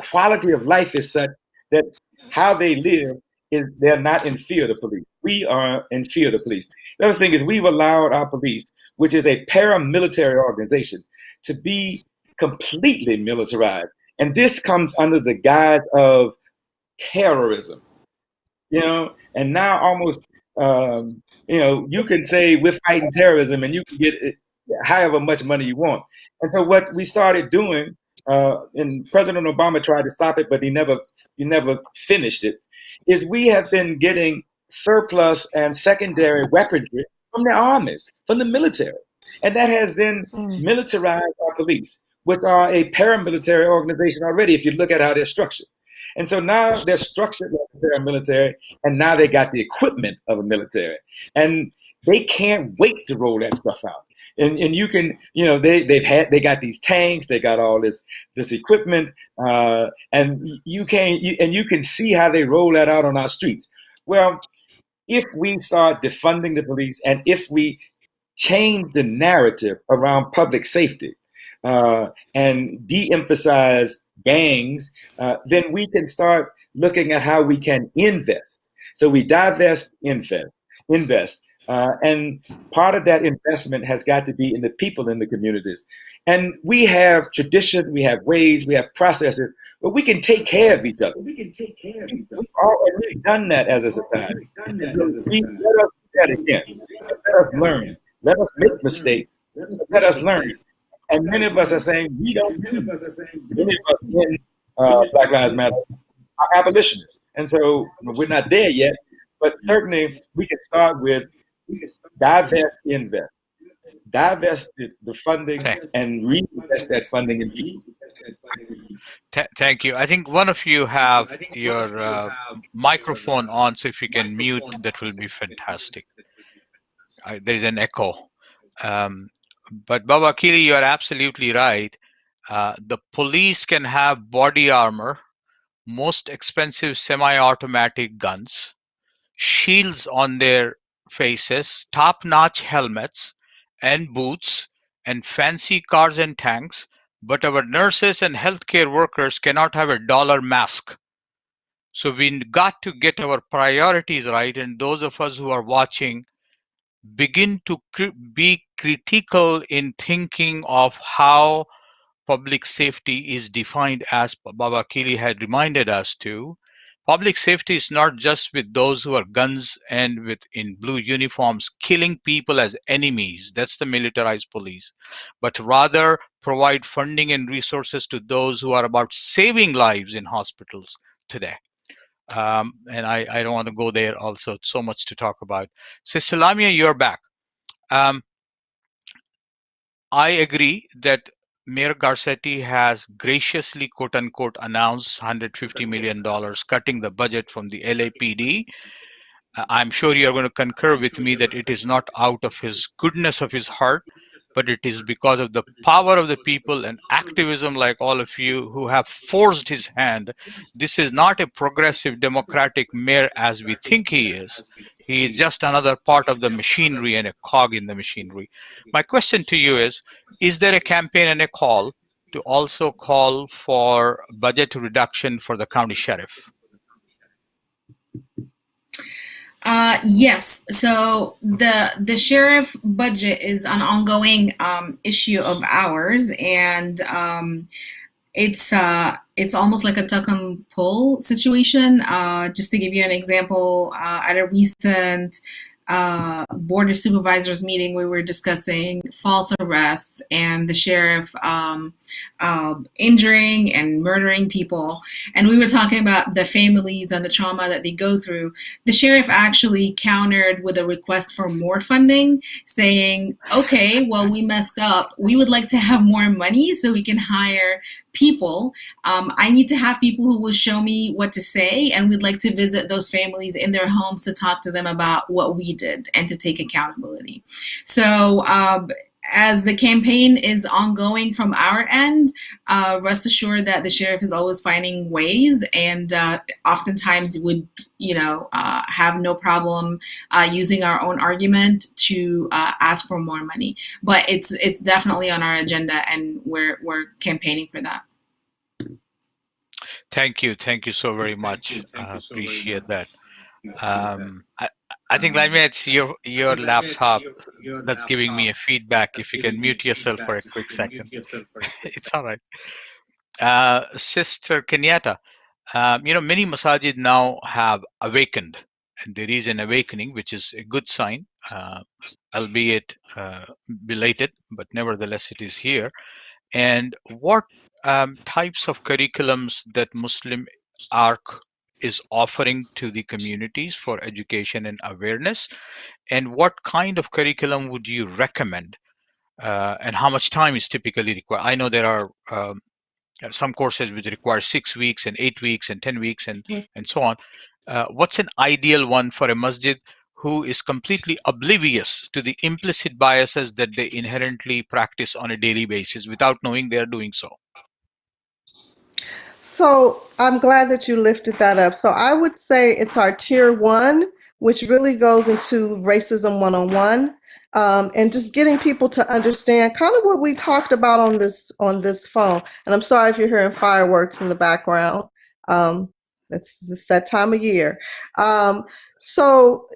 quality of life is such that how they live is they're not in fear of the police. We are in fear of the police. The other thing is we've allowed our police, which is a paramilitary organization, to be completely militarized. And this comes under the guise of terrorism, and now almost, you can say we're fighting terrorism and you can get however much money you want. And so what we started doing, and President Obama tried to stop it, but he never finished it, is we have been getting surplus and secondary weaponry from the armies, from the military. And that has then militarized our police, which are a paramilitary organization already, if you look at how they're structured. And so now they're structured like a paramilitary, and now they got the equipment of a military. And they can't wait to roll that stuff out. And you can, they got these tanks, they got all this equipment, and you can see how they roll that out on our streets. Well, if we start defunding the police, and if we change the narrative around public safety, and de-emphasize gangs, then we can start looking at how we can invest. So we divest, invest. And part of that investment has got to be in the people in the communities. And we have tradition, we have ways, we have processes, but we can take care of each other. We've already done that as a society. So let us do that again. Let us learn. Let us make mistakes. Let us learn. And many of us are saying we don't do this. Many of us in Black Lives Matter are abolitionists. And so we're not there yet, but certainly we can start with divest, invest. Divest the funding and reinvest that funding in people. Thank you. I think one of you have your microphone on, so if you can mute, that will be fantastic. There's an echo. But Baba Akili, you are absolutely right. The police can have body armor, most expensive semi-automatic guns, shields on their faces, top-notch helmets and boots, and fancy cars and tanks, but our nurses and healthcare workers cannot have a dollar mask. So we got to get our priorities right, and those of us who are watching begin to be critical in thinking of how public safety is defined, as Baba Akili had reminded us to. Public safety is not just with those who are guns and in blue uniforms killing people as enemies. That's the militarized police. But rather provide funding and resources to those who are about saving lives in hospitals today. And I don't want to go there also, so much to talk about. Sister Lamia, you're back. I agree that Mayor Garcetti has graciously, quote unquote, announced $150 million cutting the budget from the LAPD. I'm sure you're going to concur with me that it is not out of his goodness of his heart, but it is because of the power of the people and activism like all of you who have forced his hand. This is not a progressive democratic mayor as we think he is. He is just another part of the machinery and a cog in the machinery. My question to you is there a campaign and a call to also call for budget reduction for the county sheriff? Yes. So the sheriff budget is an ongoing issue of ours, and it's almost like a tuck and pull situation. Just to give you an example, at a recent board of supervisors meeting, we were discussing false arrests and the sheriff injuring and murdering people, and we were talking about the families and the trauma that they go through. The sheriff actually countered with a request for more funding, saying, okay, well, we messed up, we would like to have more money so we can hire people. I need to have people who will show me what to say, and we'd like to visit those families in their homes to talk to them about what we did and to take accountability. So as the campaign is ongoing from our end, rest assured that the sheriff is always finding ways, and oftentimes would, have no problem using our own argument to ask for more money. But it's definitely on our agenda, and we're campaigning for that. Thank you so very much. Appreciate that. I think, Lamia, it's your laptop that's giving me a feedback. If you can mute yourself for a quick second, it's all right. Sister Kenyatta, many masajid now have awakened, and there is an awakening, which is a good sign, albeit belated, but nevertheless it is here. And what types of curriculums that Muslim ARC is offering to the communities for education and awareness, and what kind of curriculum would you recommend, and how much time is typically required? I know there are some courses which require 6 weeks and 8 weeks and 10 weeks and so on. What's an ideal one for a masjid who is completely oblivious to the implicit biases that they inherently practice on a daily basis without knowing they are doing so? So I'm glad that you lifted that up. So I would say it's our tier 1, which really goes into racism 101, and just getting people to understand kind of what we talked about on this phone. And I'm sorry if you're hearing fireworks in the background. It's that time of year. So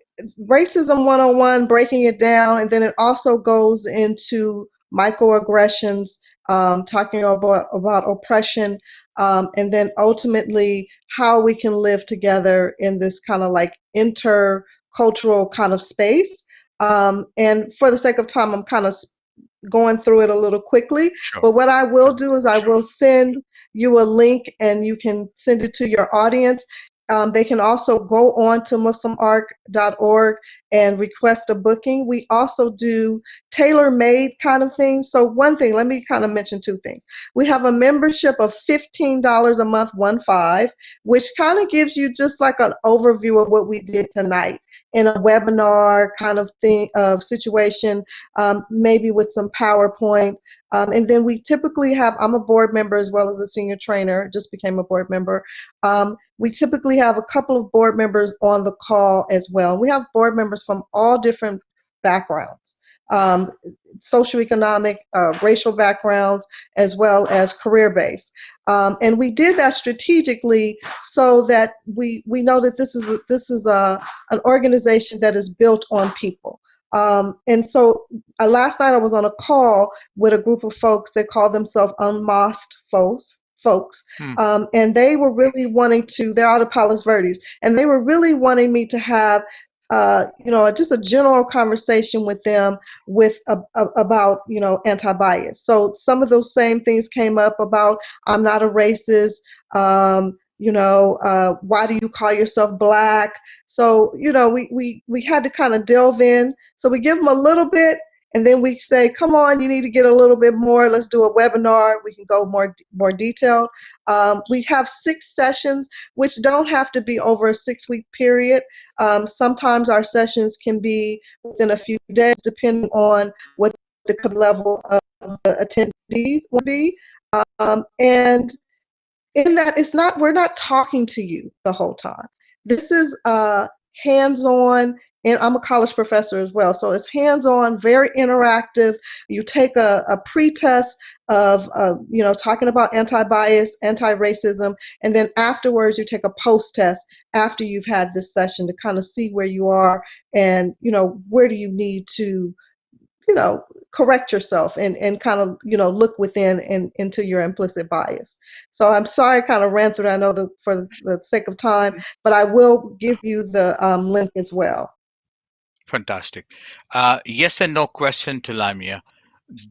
racism 101, breaking it down, and then it also goes into microaggressions, talking about oppression, and then ultimately how we can live together in this kind of like intercultural kind of space. And for the sake of time, I'm kind of going through it a little quickly. Sure. But what I will do is I will send you a link, and you can send it to your audience. They can also go on to muslimarc.org and request a booking. We also do tailor-made kind of things. So one thing, let me kind of mention 2 things. We have a membership of $15 a month, 15, which kind of gives you just like an overview of what we did tonight in a webinar kind of thing of situation, maybe with some PowerPoint. And then we typically have, I'm a board member as well as a senior trainer, just became a board member. We typically have a couple of board members on the call as well. We have board members from all different backgrounds, socioeconomic, racial backgrounds, as well as career-based. And we did that strategically so that we know that this is an organization that is built on people. And so last night I was on a call with a group of folks that call themselves unmasked folks. And they were really wanting to, they're out of Palos Verdes, and they were really wanting me to have just a general conversation with them about, anti-bias. So some of those same things came up about, I'm not a racist, why do you call yourself Black? So, we had to kind of delve in. So we give them a little bit, and then we say, come on, you need to get a little bit more. Let's do a webinar. We can go more detailed. We have 6 sessions, which don't have to be over a 6-week period. Sometimes our sessions can be within a few days, depending on what the level of the attendees will be. And in that, we're not talking to you the whole time. This is hands-on, and I'm a college professor as well, so it's hands-on, very interactive. You take a pre-test of, talking about anti-bias, anti-racism, and then afterwards you take a post-test after you've had this session to kind of see where you are and, where do you need to, correct yourself and kind of, look within and into your implicit bias. So I'm sorry I kind of ran through that, I know for the sake of time, but I will give you the link as well. Fantastic. Yes and no question to Lamia.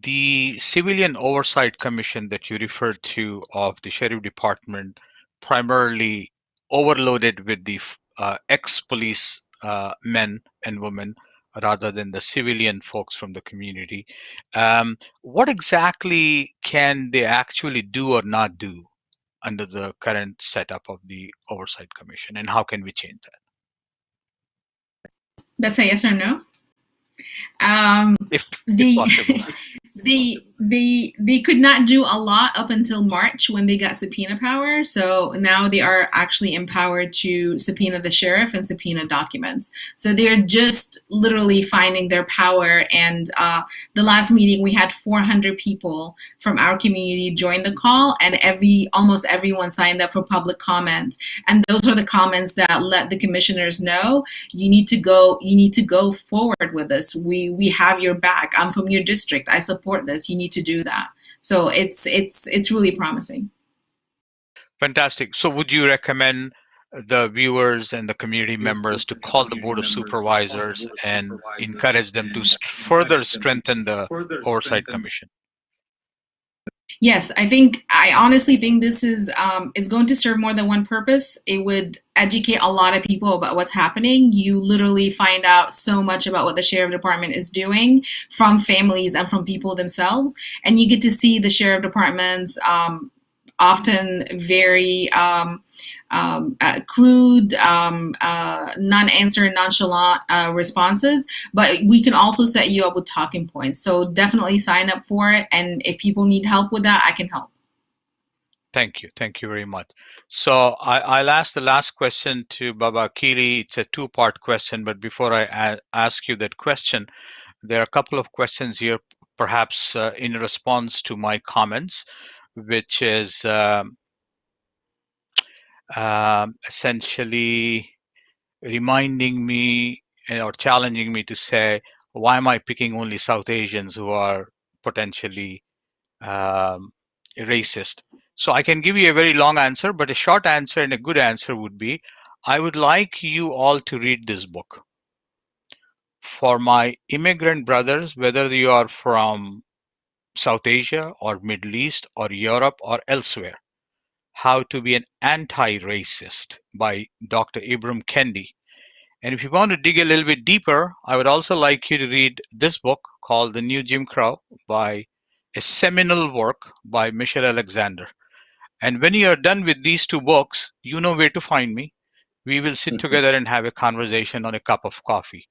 The Civilian Oversight Commission that you referred to of the Sheriff Department primarily overloaded with the ex-police men and women rather than the civilian folks from the community. What exactly can they actually do or not do under the current setup of the Oversight Commission, and how can we change that? That's a yes or no? if The possible. they could not do a lot up until March when they got subpoena power. So now they are actually empowered to subpoena the sheriff and subpoena documents. So they're just literally finding their power. And the last meeting we had 400 people from our community join the call, and almost everyone signed up for public comment. And those are the comments that let the commissioners know you need to go forward with this. We have your back. I'm from your district. I support this. You need to do that. So it's really promising. Fantastic. So would you recommend the viewers and the community members to call the Board of Supervisors and encourage them to further strengthen the Oversight Commission? Yes, I honestly think this is it's going to serve more than one purpose. It would educate a lot of people about what's happening. You literally find out so much about what the sheriff department is doing from families and from people themselves, and you get to see the sheriff departments often very crude, non-answer, nonchalant responses, but we can also set you up with talking points. So definitely sign up for it. And if people need help with that, I can help. Thank you. Thank you very much. So I'll ask the last question to Baba Akili. It's a two-part question, but before I ask you that question, there are a couple of questions here, perhaps in response to my comments, which is essentially reminding me or challenging me to say, why am I picking only South Asians who are potentially racist? So I can give you a very long answer, but a short answer and a good answer would be, I would like you all to read this book. For my immigrant brothers, whether you are from South Asia or Middle East or Europe or elsewhere, How to Be an Anti-Racist by Dr. Ibram Kendi. And if you want to dig a little bit deeper, I would also like you to read this book called The New Jim Crow, by a seminal work by Michelle Alexander. And when you are done with these two books, you know where to find me. We will sit together and have a conversation on a cup of coffee.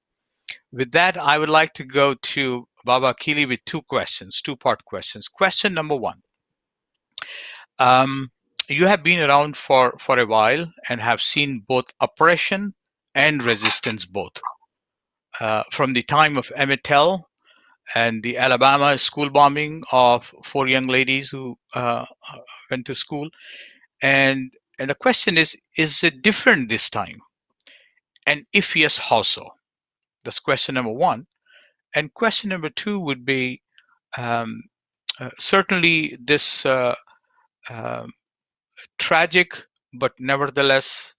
With that, I would like to go to Baba Akili with two questions, two-part questions. Question number one. You have been around for a while and have seen both oppression and resistance both. From the time of Emmett Till and the Alabama school bombing of 4 young ladies who went to school. And the question is it different this time? And if yes, how so? That's question number one. And question number two would be, certainly this tragic, but nevertheless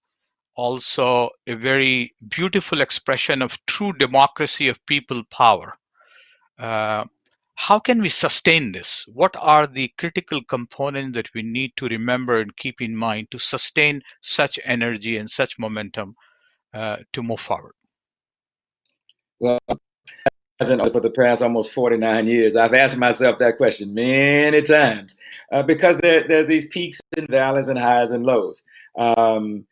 also a very beautiful expression of true democracy of people power. How can we sustain this? What are the critical components that we need to remember and keep in mind to sustain such energy and such momentum to move forward? Well, for the past almost 49 years, I've asked myself that question many times because there are these peaks and valleys and highs and lows. And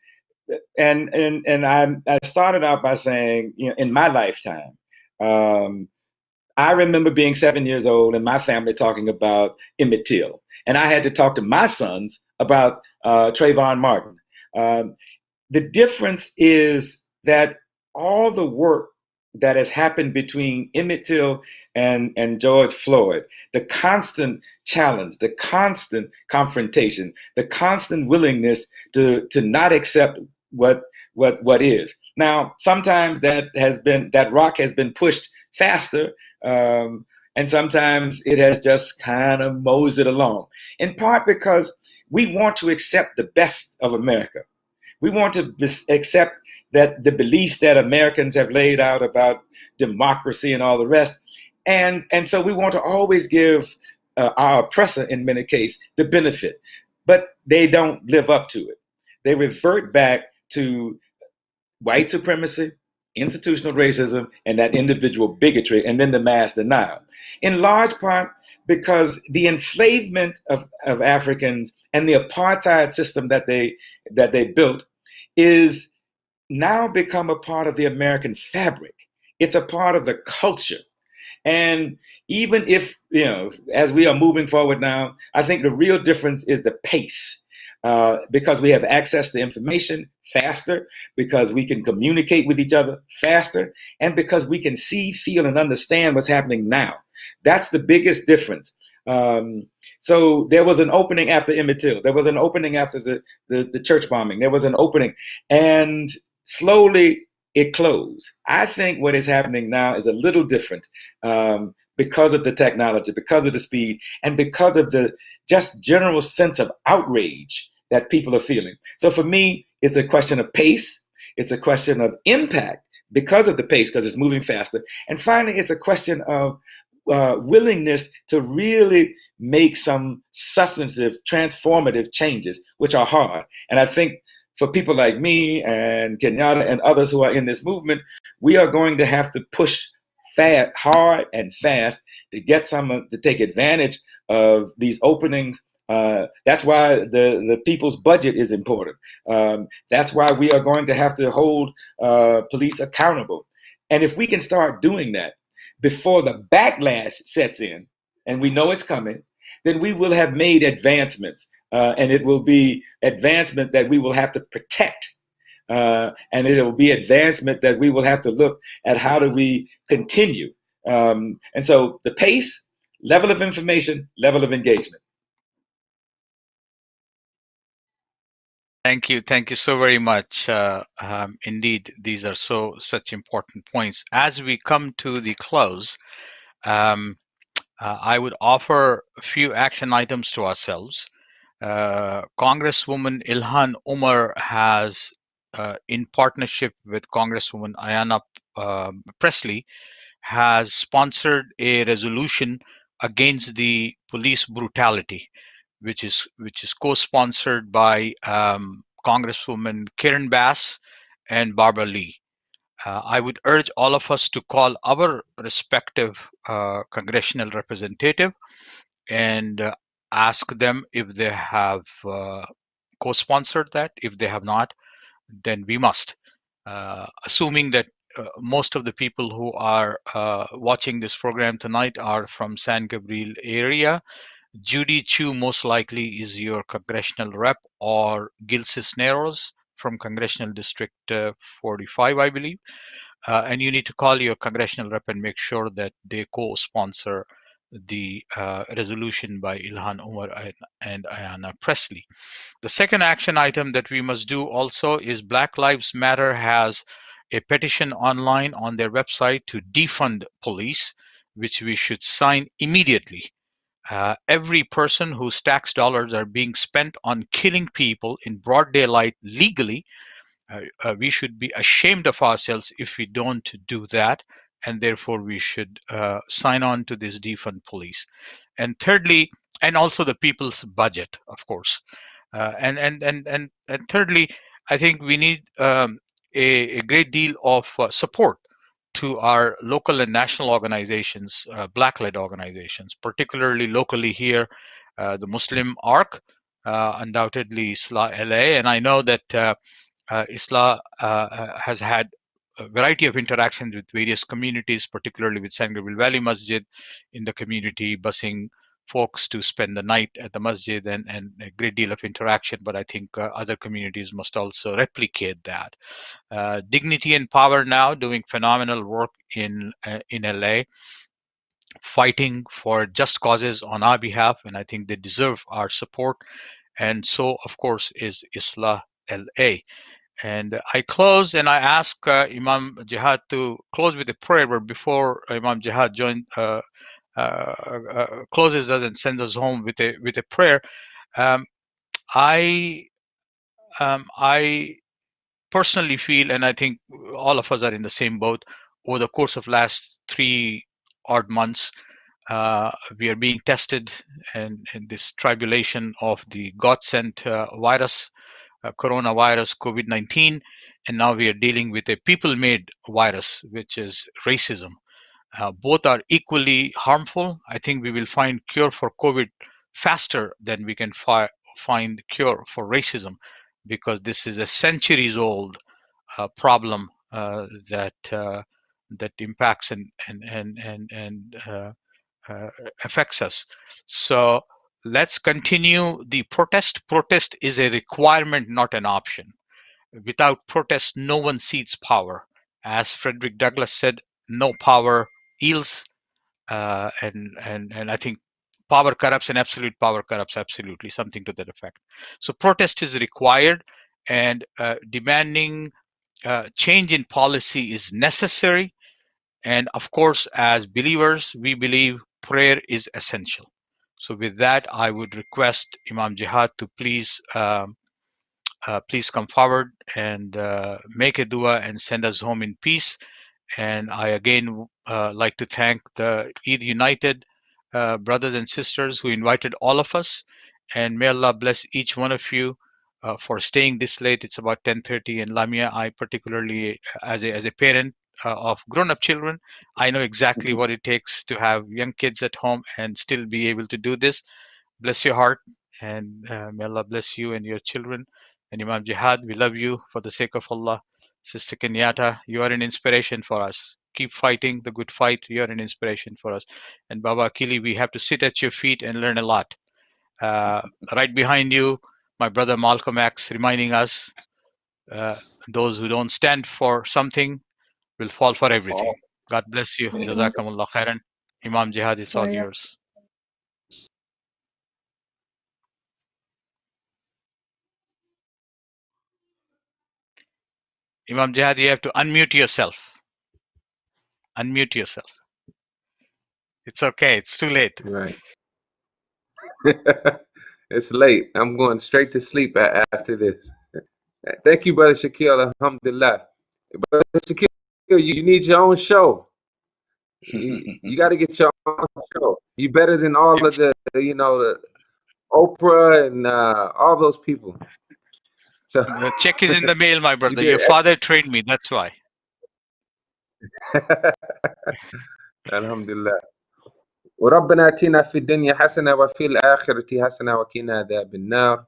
I started out by saying, in my lifetime, I remember being 7 years old and my family talking about Emmett Till. And I had to talk to my sons about Trayvon Martin. The difference is that all the work that has happened between Emmett Till and George Floyd, the constant challenge, the constant confrontation, the constant willingness to not accept what is. Now, sometimes that rock has been pushed faster, and sometimes it has just kind of moseyed along, in part because we want to accept the best of America. We want to accept that the beliefs that Americans have laid out about democracy and all the rest. And so we want to always give our oppressor, in many cases, the benefit. But they don't live up to it. They revert back to white supremacy, institutional racism, and that individual bigotry, and then the mass denial. In large part because the enslavement of Africans and the apartheid system that they built is now become a part of the American fabric. It's a part of the culture. And even if, as we are moving forward now, I think the real difference is the pace. Because we have access to information faster, because we can communicate with each other faster, and because we can see, feel, and understand what's happening now. That's the biggest difference. So there was an opening after Emmett Till. There was an opening after the church bombing. There was an opening, and slowly it closed. I think what is happening now is a little different, because of the technology, because of the speed, and because of the just general sense of outrage that people are feeling. So for me, it's a question of pace. It's a question of impact because of the pace, because it's moving faster. And finally, it's a question of willingness to really make some substantive, transformative changes, which are hard. And I think for people like me and Kenyatta and others who are in this movement, we are going to have to push hard and fast to get to take advantage of these openings. That's why the people's budget is important. That's why we are going to have to hold police accountable. And if we can start doing that before the backlash sets in, and we know it's coming, then we will have made advancements. And it will be advancement that we will have to protect. And it will be advancement that we will have to look at how do we continue. And so the pace, level of information, level of engagement. Thank you so very much. Indeed, these are such important points. As we come to the close, I would offer a few action items to ourselves. Congresswoman Ilhan Omar has, in partnership with Congresswoman Ayanna Presley, has sponsored a resolution against the police brutality, which is co-sponsored by Congresswoman Karen Bass and Barbara Lee. I would urge all of us to call our respective congressional representative and ask them if they have co-sponsored that. If they have not, then we must. Assuming that most of the people who are watching this program tonight are from San Gabriel area, Judy Chu most likely is your congressional rep, or Gil Cisneros from Congressional District 45, I believe. And you need to call your congressional rep and make sure that they co-sponsor the resolution by Ilhan Omar and Ayanna Presley. The second action item that we must do also is Black Lives Matter has a petition online on their website to defund police, which we should sign immediately. Every person whose tax dollars are being spent on killing people in broad daylight legally, we should be ashamed of ourselves if we don't do that, and therefore we should sign on to this defund police. And thirdly, and also the people's budget, of course. And thirdly, I think we need a great deal of support to our local and national organizations, Black-led organizations, particularly locally here, the Muslim ARC, undoubtedly ISLA LA, and I know that ISLA has had a variety of interactions with various communities, particularly with San Gabriel Valley Masjid in the community, busing folks to spend the night at the masjid, and a great deal of interaction. But I think other communities must also replicate that. Dignity and Power Now doing phenomenal work in LA, fighting for just causes on our behalf, and I think they deserve our support. And so, of course, is ISLA LA. And I close and I ask Imam Jihad to close with a prayer, but before Imam Jihad closes us and sends us home with a prayer, I personally feel, and I think all of us are in the same boat, over the course of last 3 odd months, we are being tested in this tribulation of the God-sent virus, coronavirus, COVID-19, and now we are dealing with a people-made virus, which is racism. Both are equally harmful. I think we will find cure for COVID faster than we can find cure for racism, because this is a centuries-old problem that that impacts and affects us. So let's continue the protest. Protest is a requirement, not an option. Without protest, no one cedes power. As Frederick Douglass said, no power yields, and I think power corrupts and absolute power corrupts absolutely, something to that effect. So protest is required, and demanding change in policy is necessary. And of course, as believers, we believe prayer is essential. So with that, I would request Imam Jihad to please please come forward and make a dua and send us home in peace. And I again like to thank the Eid United brothers and sisters who invited all of us. And may Allah bless each one of you for staying this late. It's about 10:30, and Lamia, I particularly, as a parent of grown-up children, I know exactly what it takes to have young kids at home and still be able to do this. Bless your heart, and may Allah bless you and your children. And Imam Jihad, we love you for the sake of Allah. Sister Kenyatta, you are an inspiration for us. Keep fighting the good fight. You are an inspiration for us. And Baba Akili, we have to sit at your feet and learn a lot. Right behind you, my brother Malcolm X, reminding us those who don't stand for something will fall for everything. God bless you. Jazakumullah khairan. Imam Jihad, it's all yours. Imam Jihad, you have to unmute yourself. Unmute yourself. It's okay. It's too late. Right. It's late. I'm going straight to sleep after this. Thank you, Brother Shaquille. Alhamdulillah. Brother Shaquille, you need your own show. You got to get your own show. You better than all of the Oprah and all those people. So the check is in the mail, my brother. Your father trained me. That's why. Alhamdulillah. وربنا آتنا في الدنيا حسنة وفي الآخرة حسنة وقنا عذاب النار.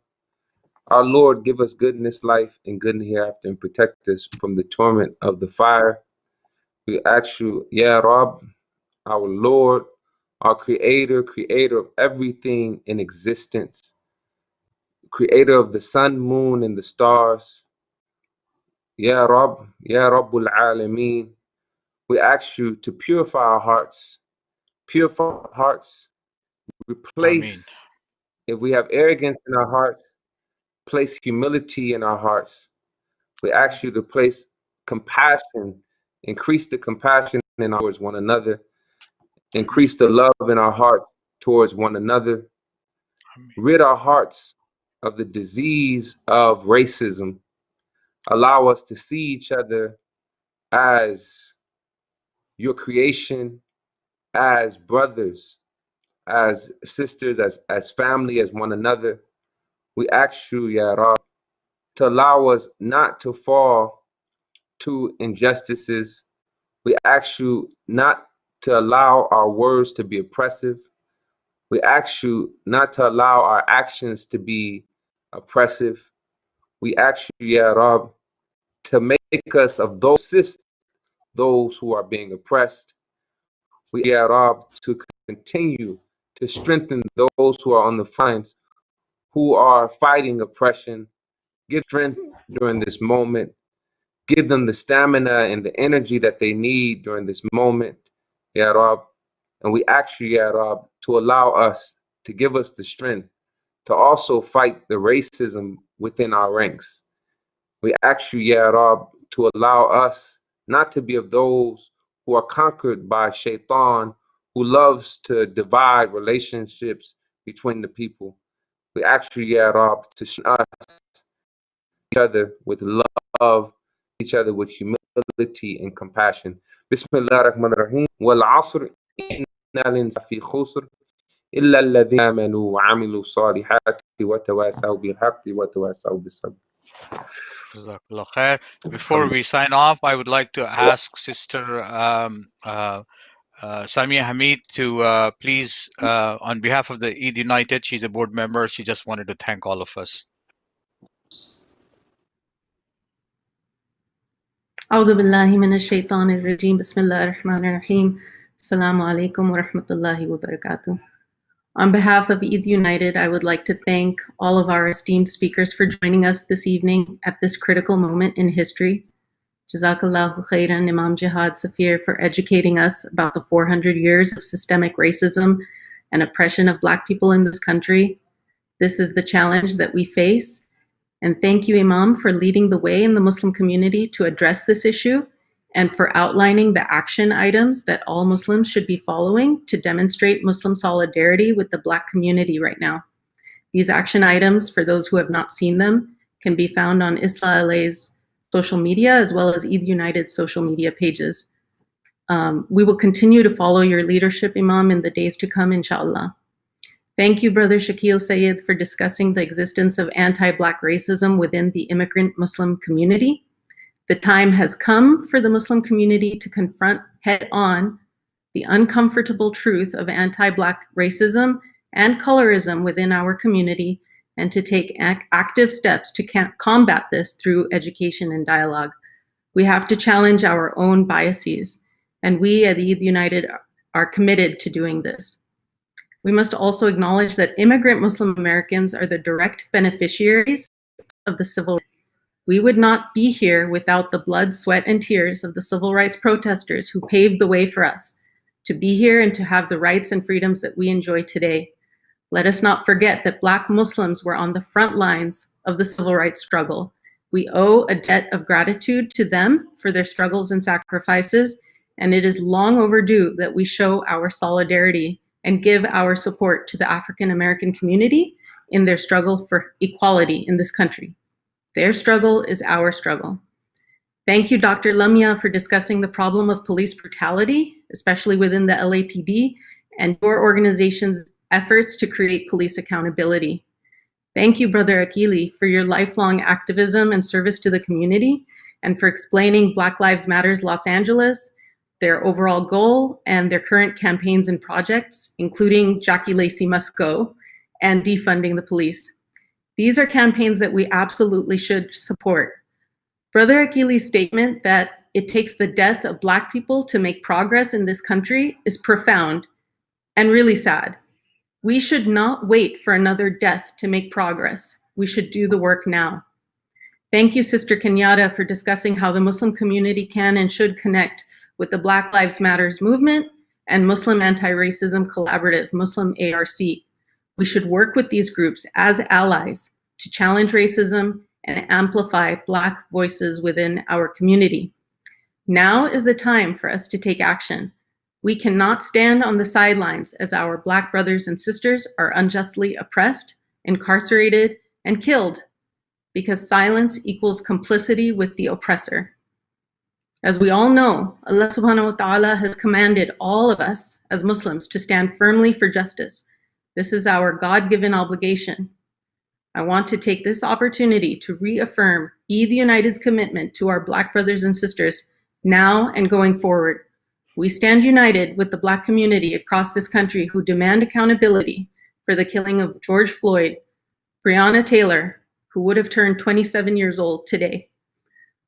Our Lord, give us good in this life and good in hereafter, and protect us from the torment of the fire. We ask you, Ya Rab, our Lord, our Creator, Creator of everything in existence, Creator of the sun, moon, and the stars. Ya Rab, Ya Rabbul Alameen. We ask you to purify our hearts. Purify our hearts. Replace, if we have arrogance in our hearts, place humility in our hearts. We ask you to place compassion, increase the compassion in our towards one another, increase the love in our heart towards one another, rid our hearts of the disease of racism, allow us to see each other as your creation, as brothers, as sisters, as family, as one another. We ask you, Ya Rab, to allow us not to fall to injustices. We ask you not to allow our words to be oppressive. We ask you not to allow our actions to be oppressive. We ask you, Ya Rab, to make us of those assist those who are being oppressed. We, Ya Rab, to continue to strengthen those who are on the fronts, who are fighting oppression. Give strength during this moment. Give them the stamina and the energy that they need during this moment, Ya Rab. And we ask you, Ya Rab, to allow us, to give us the strength to also fight the racism within our ranks. We ask you, Ya Rab, to allow us not to be of those who are conquered by Shaitan, who loves to divide relationships between the people. We ask you, Ya Rab, to show us each other with love, each other with humility and compassion. Bismillah ar-Rahman ar-Rahim. Wal asr inna al-insana fi khusr illa alladhina amanu wa amilu salihati wa tawasaw bil haqqi wa tawasaw bis sabr. Jazakallah khair. Before we sign off, I would like to ask Sister Samia Hamid to please, on behalf of the Eid United, she's a board member, she just wanted to thank all of us. أعوذ بالله من الشيطان الرجيم بسم الله الرحمن الرحيم Assalamu alaikum wa rahmatullahi wa barakatuh. On behalf of Eid United, I would like to thank all of our esteemed speakers for joining us this evening at this critical moment in history. Jazakallahu khairan, Imam Jihad Safir, for educating us about the 400 years of systemic racism and oppression of Black people in this country. This is the challenge that we face. And thank you, Imam, for leading the way in the Muslim community to address this issue and for outlining the action items that all Muslims should be following to demonstrate Muslim solidarity with the Black community right now. These action items, for those who have not seen them, can be found on Isla LA's social media as well as Eid United's social media pages. We will continue to follow your leadership, Imam, in the days to come, inshallah. Thank you, Brother Shakil Sayed, for discussing the existence of anti-Black racism within the immigrant Muslim community. The time has come for the Muslim community to confront head-on the uncomfortable truth of anti-Black racism and colorism within our community and to take active steps to combat this through education and dialogue. We have to challenge our own biases, and we at Eid United are committed to doing this. We must also acknowledge that immigrant Muslim Americans are the direct beneficiaries of the civil rights. We would not be here without the blood, sweat, and tears of the civil rights protesters who paved the way for us to be here and to have the rights and freedoms that we enjoy today. Let us not forget that Black Muslims were on the front lines of the civil rights struggle. We owe a debt of gratitude to them for their struggles and sacrifices, and it is long overdue that we show our solidarity and give our support to the African American community in their struggle for equality in this country. Their struggle is our struggle. Thank you, Dr. Lamia, for discussing the problem of police brutality, especially within the LAPD, and your organization's efforts to create police accountability. Thank you, Brother Akili, for your lifelong activism and service to the community, and for explaining Black Lives Matters Los Angeles, their overall goal, and their current campaigns and projects, including Jackie Lacey Must Go and defunding the police. These are campaigns that we absolutely should support. Brother Akili's statement that it takes the death of Black people to make progress in this country is profound and really sad. We should not wait for another death to make progress. We should do the work now. Thank you, Sister Kenyatta, for discussing how the Muslim community can and should connect with the Black Lives Matters movement and Muslim Anti-Racism Collaborative, Muslim ARC. We should work with these groups as allies to challenge racism and amplify Black voices within our community. Now is the time for us to take action. We cannot stand on the sidelines as our Black brothers and sisters are unjustly oppressed, incarcerated, and killed, because silence equals complicity with the oppressor. As we all know, Allah subhanahu wa ta'ala has commanded all of us as Muslims to stand firmly for justice. This is our God-given obligation. I want to take this opportunity to reaffirm Eid United's commitment to our Black brothers and sisters now and going forward. We stand united with the Black community across this country who demand accountability for the killing of George Floyd, Breonna Taylor, who would have turned 27 years old today,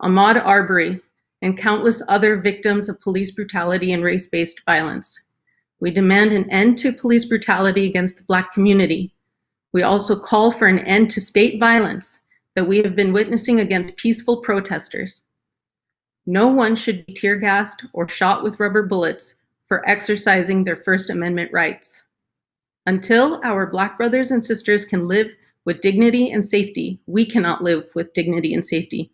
Ahmaud Arbery, and countless other victims of police brutality and race-based violence. We demand an end to police brutality against the Black community. We also call for an end to state violence that we have been witnessing against peaceful protesters. No one should be tear gassed or shot with rubber bullets for exercising their First Amendment rights. Until our Black brothers and sisters can live with dignity and safety, we cannot live with dignity and safety.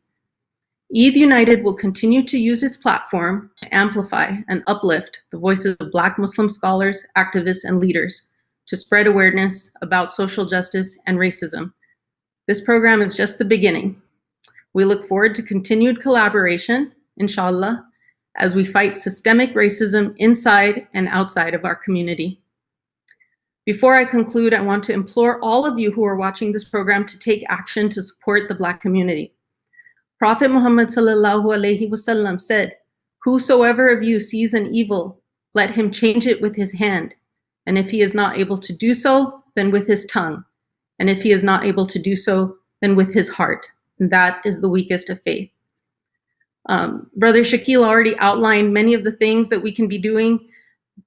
Eid United will continue to use its platform to amplify and uplift the voices of Black Muslim scholars, activists, and leaders to spread awareness about social justice and racism. This program is just the beginning. We look forward to continued collaboration, inshallah, as we fight systemic racism inside and outside of our community. Before I conclude, I want to implore all of you who are watching this program to take action to support the Black community. Prophet Muhammad sallallahu alaihi wasallam said, "Whosoever of you sees an evil, let him change it with his hand. And if he is not able to do so, then with his tongue. And if he is not able to do so, then with his heart. And that is the weakest of faith." Brother Shakil already outlined many of the things that we can be doing.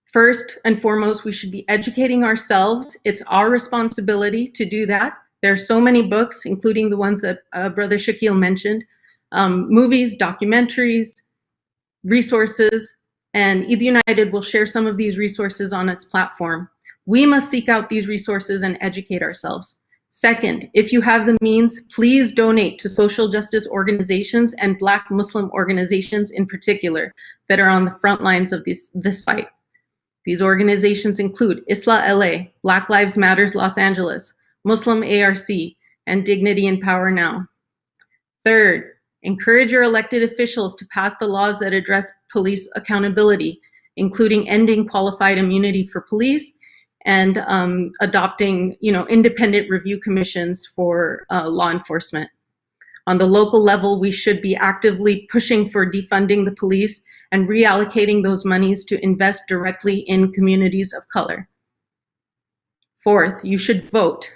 First and foremost, we should be educating ourselves. It's our responsibility to do that. There are so many books, including the ones that Brother Shakil mentioned, movies, documentaries, resources, and Eid United will share some of these resources on its platform. We must seek out these resources and educate ourselves. Second, if you have the means, please donate to social justice organizations and Black Muslim organizations in particular that are on the front lines of this fight. These organizations include ISLA LA, Black Lives Matters Los Angeles, Muslim ARC, and Dignity and Power Now. Third, encourage your elected officials to pass the laws that address police accountability, including ending qualified immunity for police and adopting, independent review commissions for law enforcement. On the local level, we should be actively pushing for defunding the police and reallocating those monies to invest directly in communities of color. Fourth, you should vote.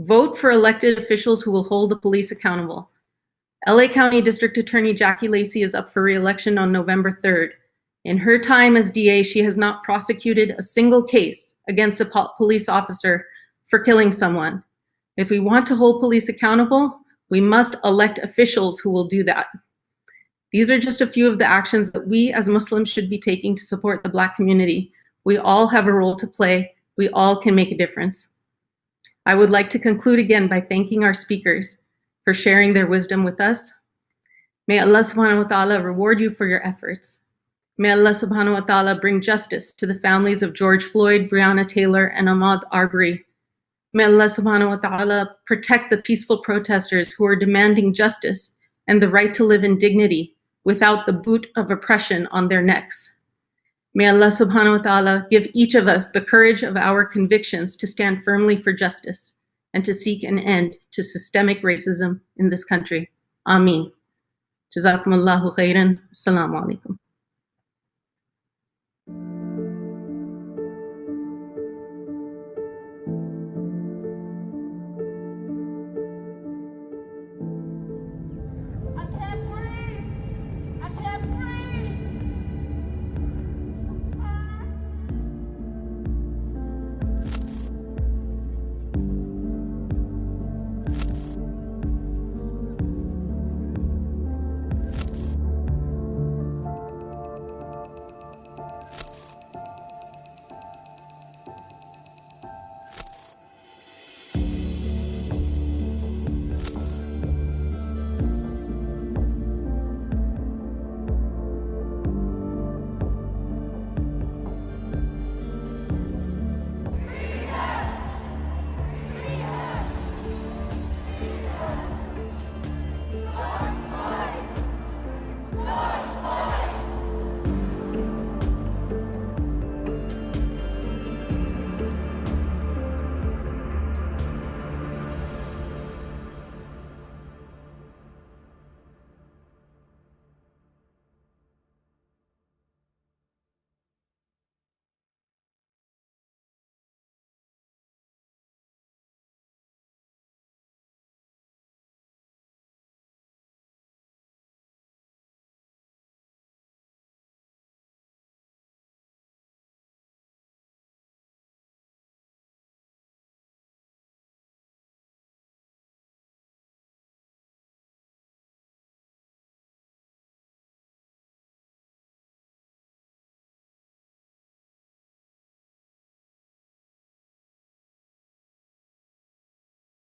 Vote for elected officials who will hold the police accountable. LA County District Attorney Jackie Lacey is up for re-election on November 3rd. In her time as DA, she has not prosecuted a single case against a police officer for killing someone. If we want to hold police accountable, we must elect officials who will do that. These are just a few of the actions that we as Muslims should be taking to support the Black community. We all have a role to play. We all can make a difference. I would like to conclude again by thanking our speakers for sharing their wisdom with us. May Allah subhanahu wa ta'ala reward you for your efforts. May Allah subhanahu wa ta'ala bring justice to the families of George Floyd, Breonna Taylor, and Ahmaud Arbery. May Allah subhanahu wa ta'ala protect the peaceful protesters who are demanding justice and the right to live in dignity without the boot of oppression on their necks. May Allah subhanahu wa ta'ala give each of us the courage of our convictions to stand firmly for justice and to seek an end to systemic racism in this country. Ameen. Jazakumullahu khairan. Assalamu alaikum.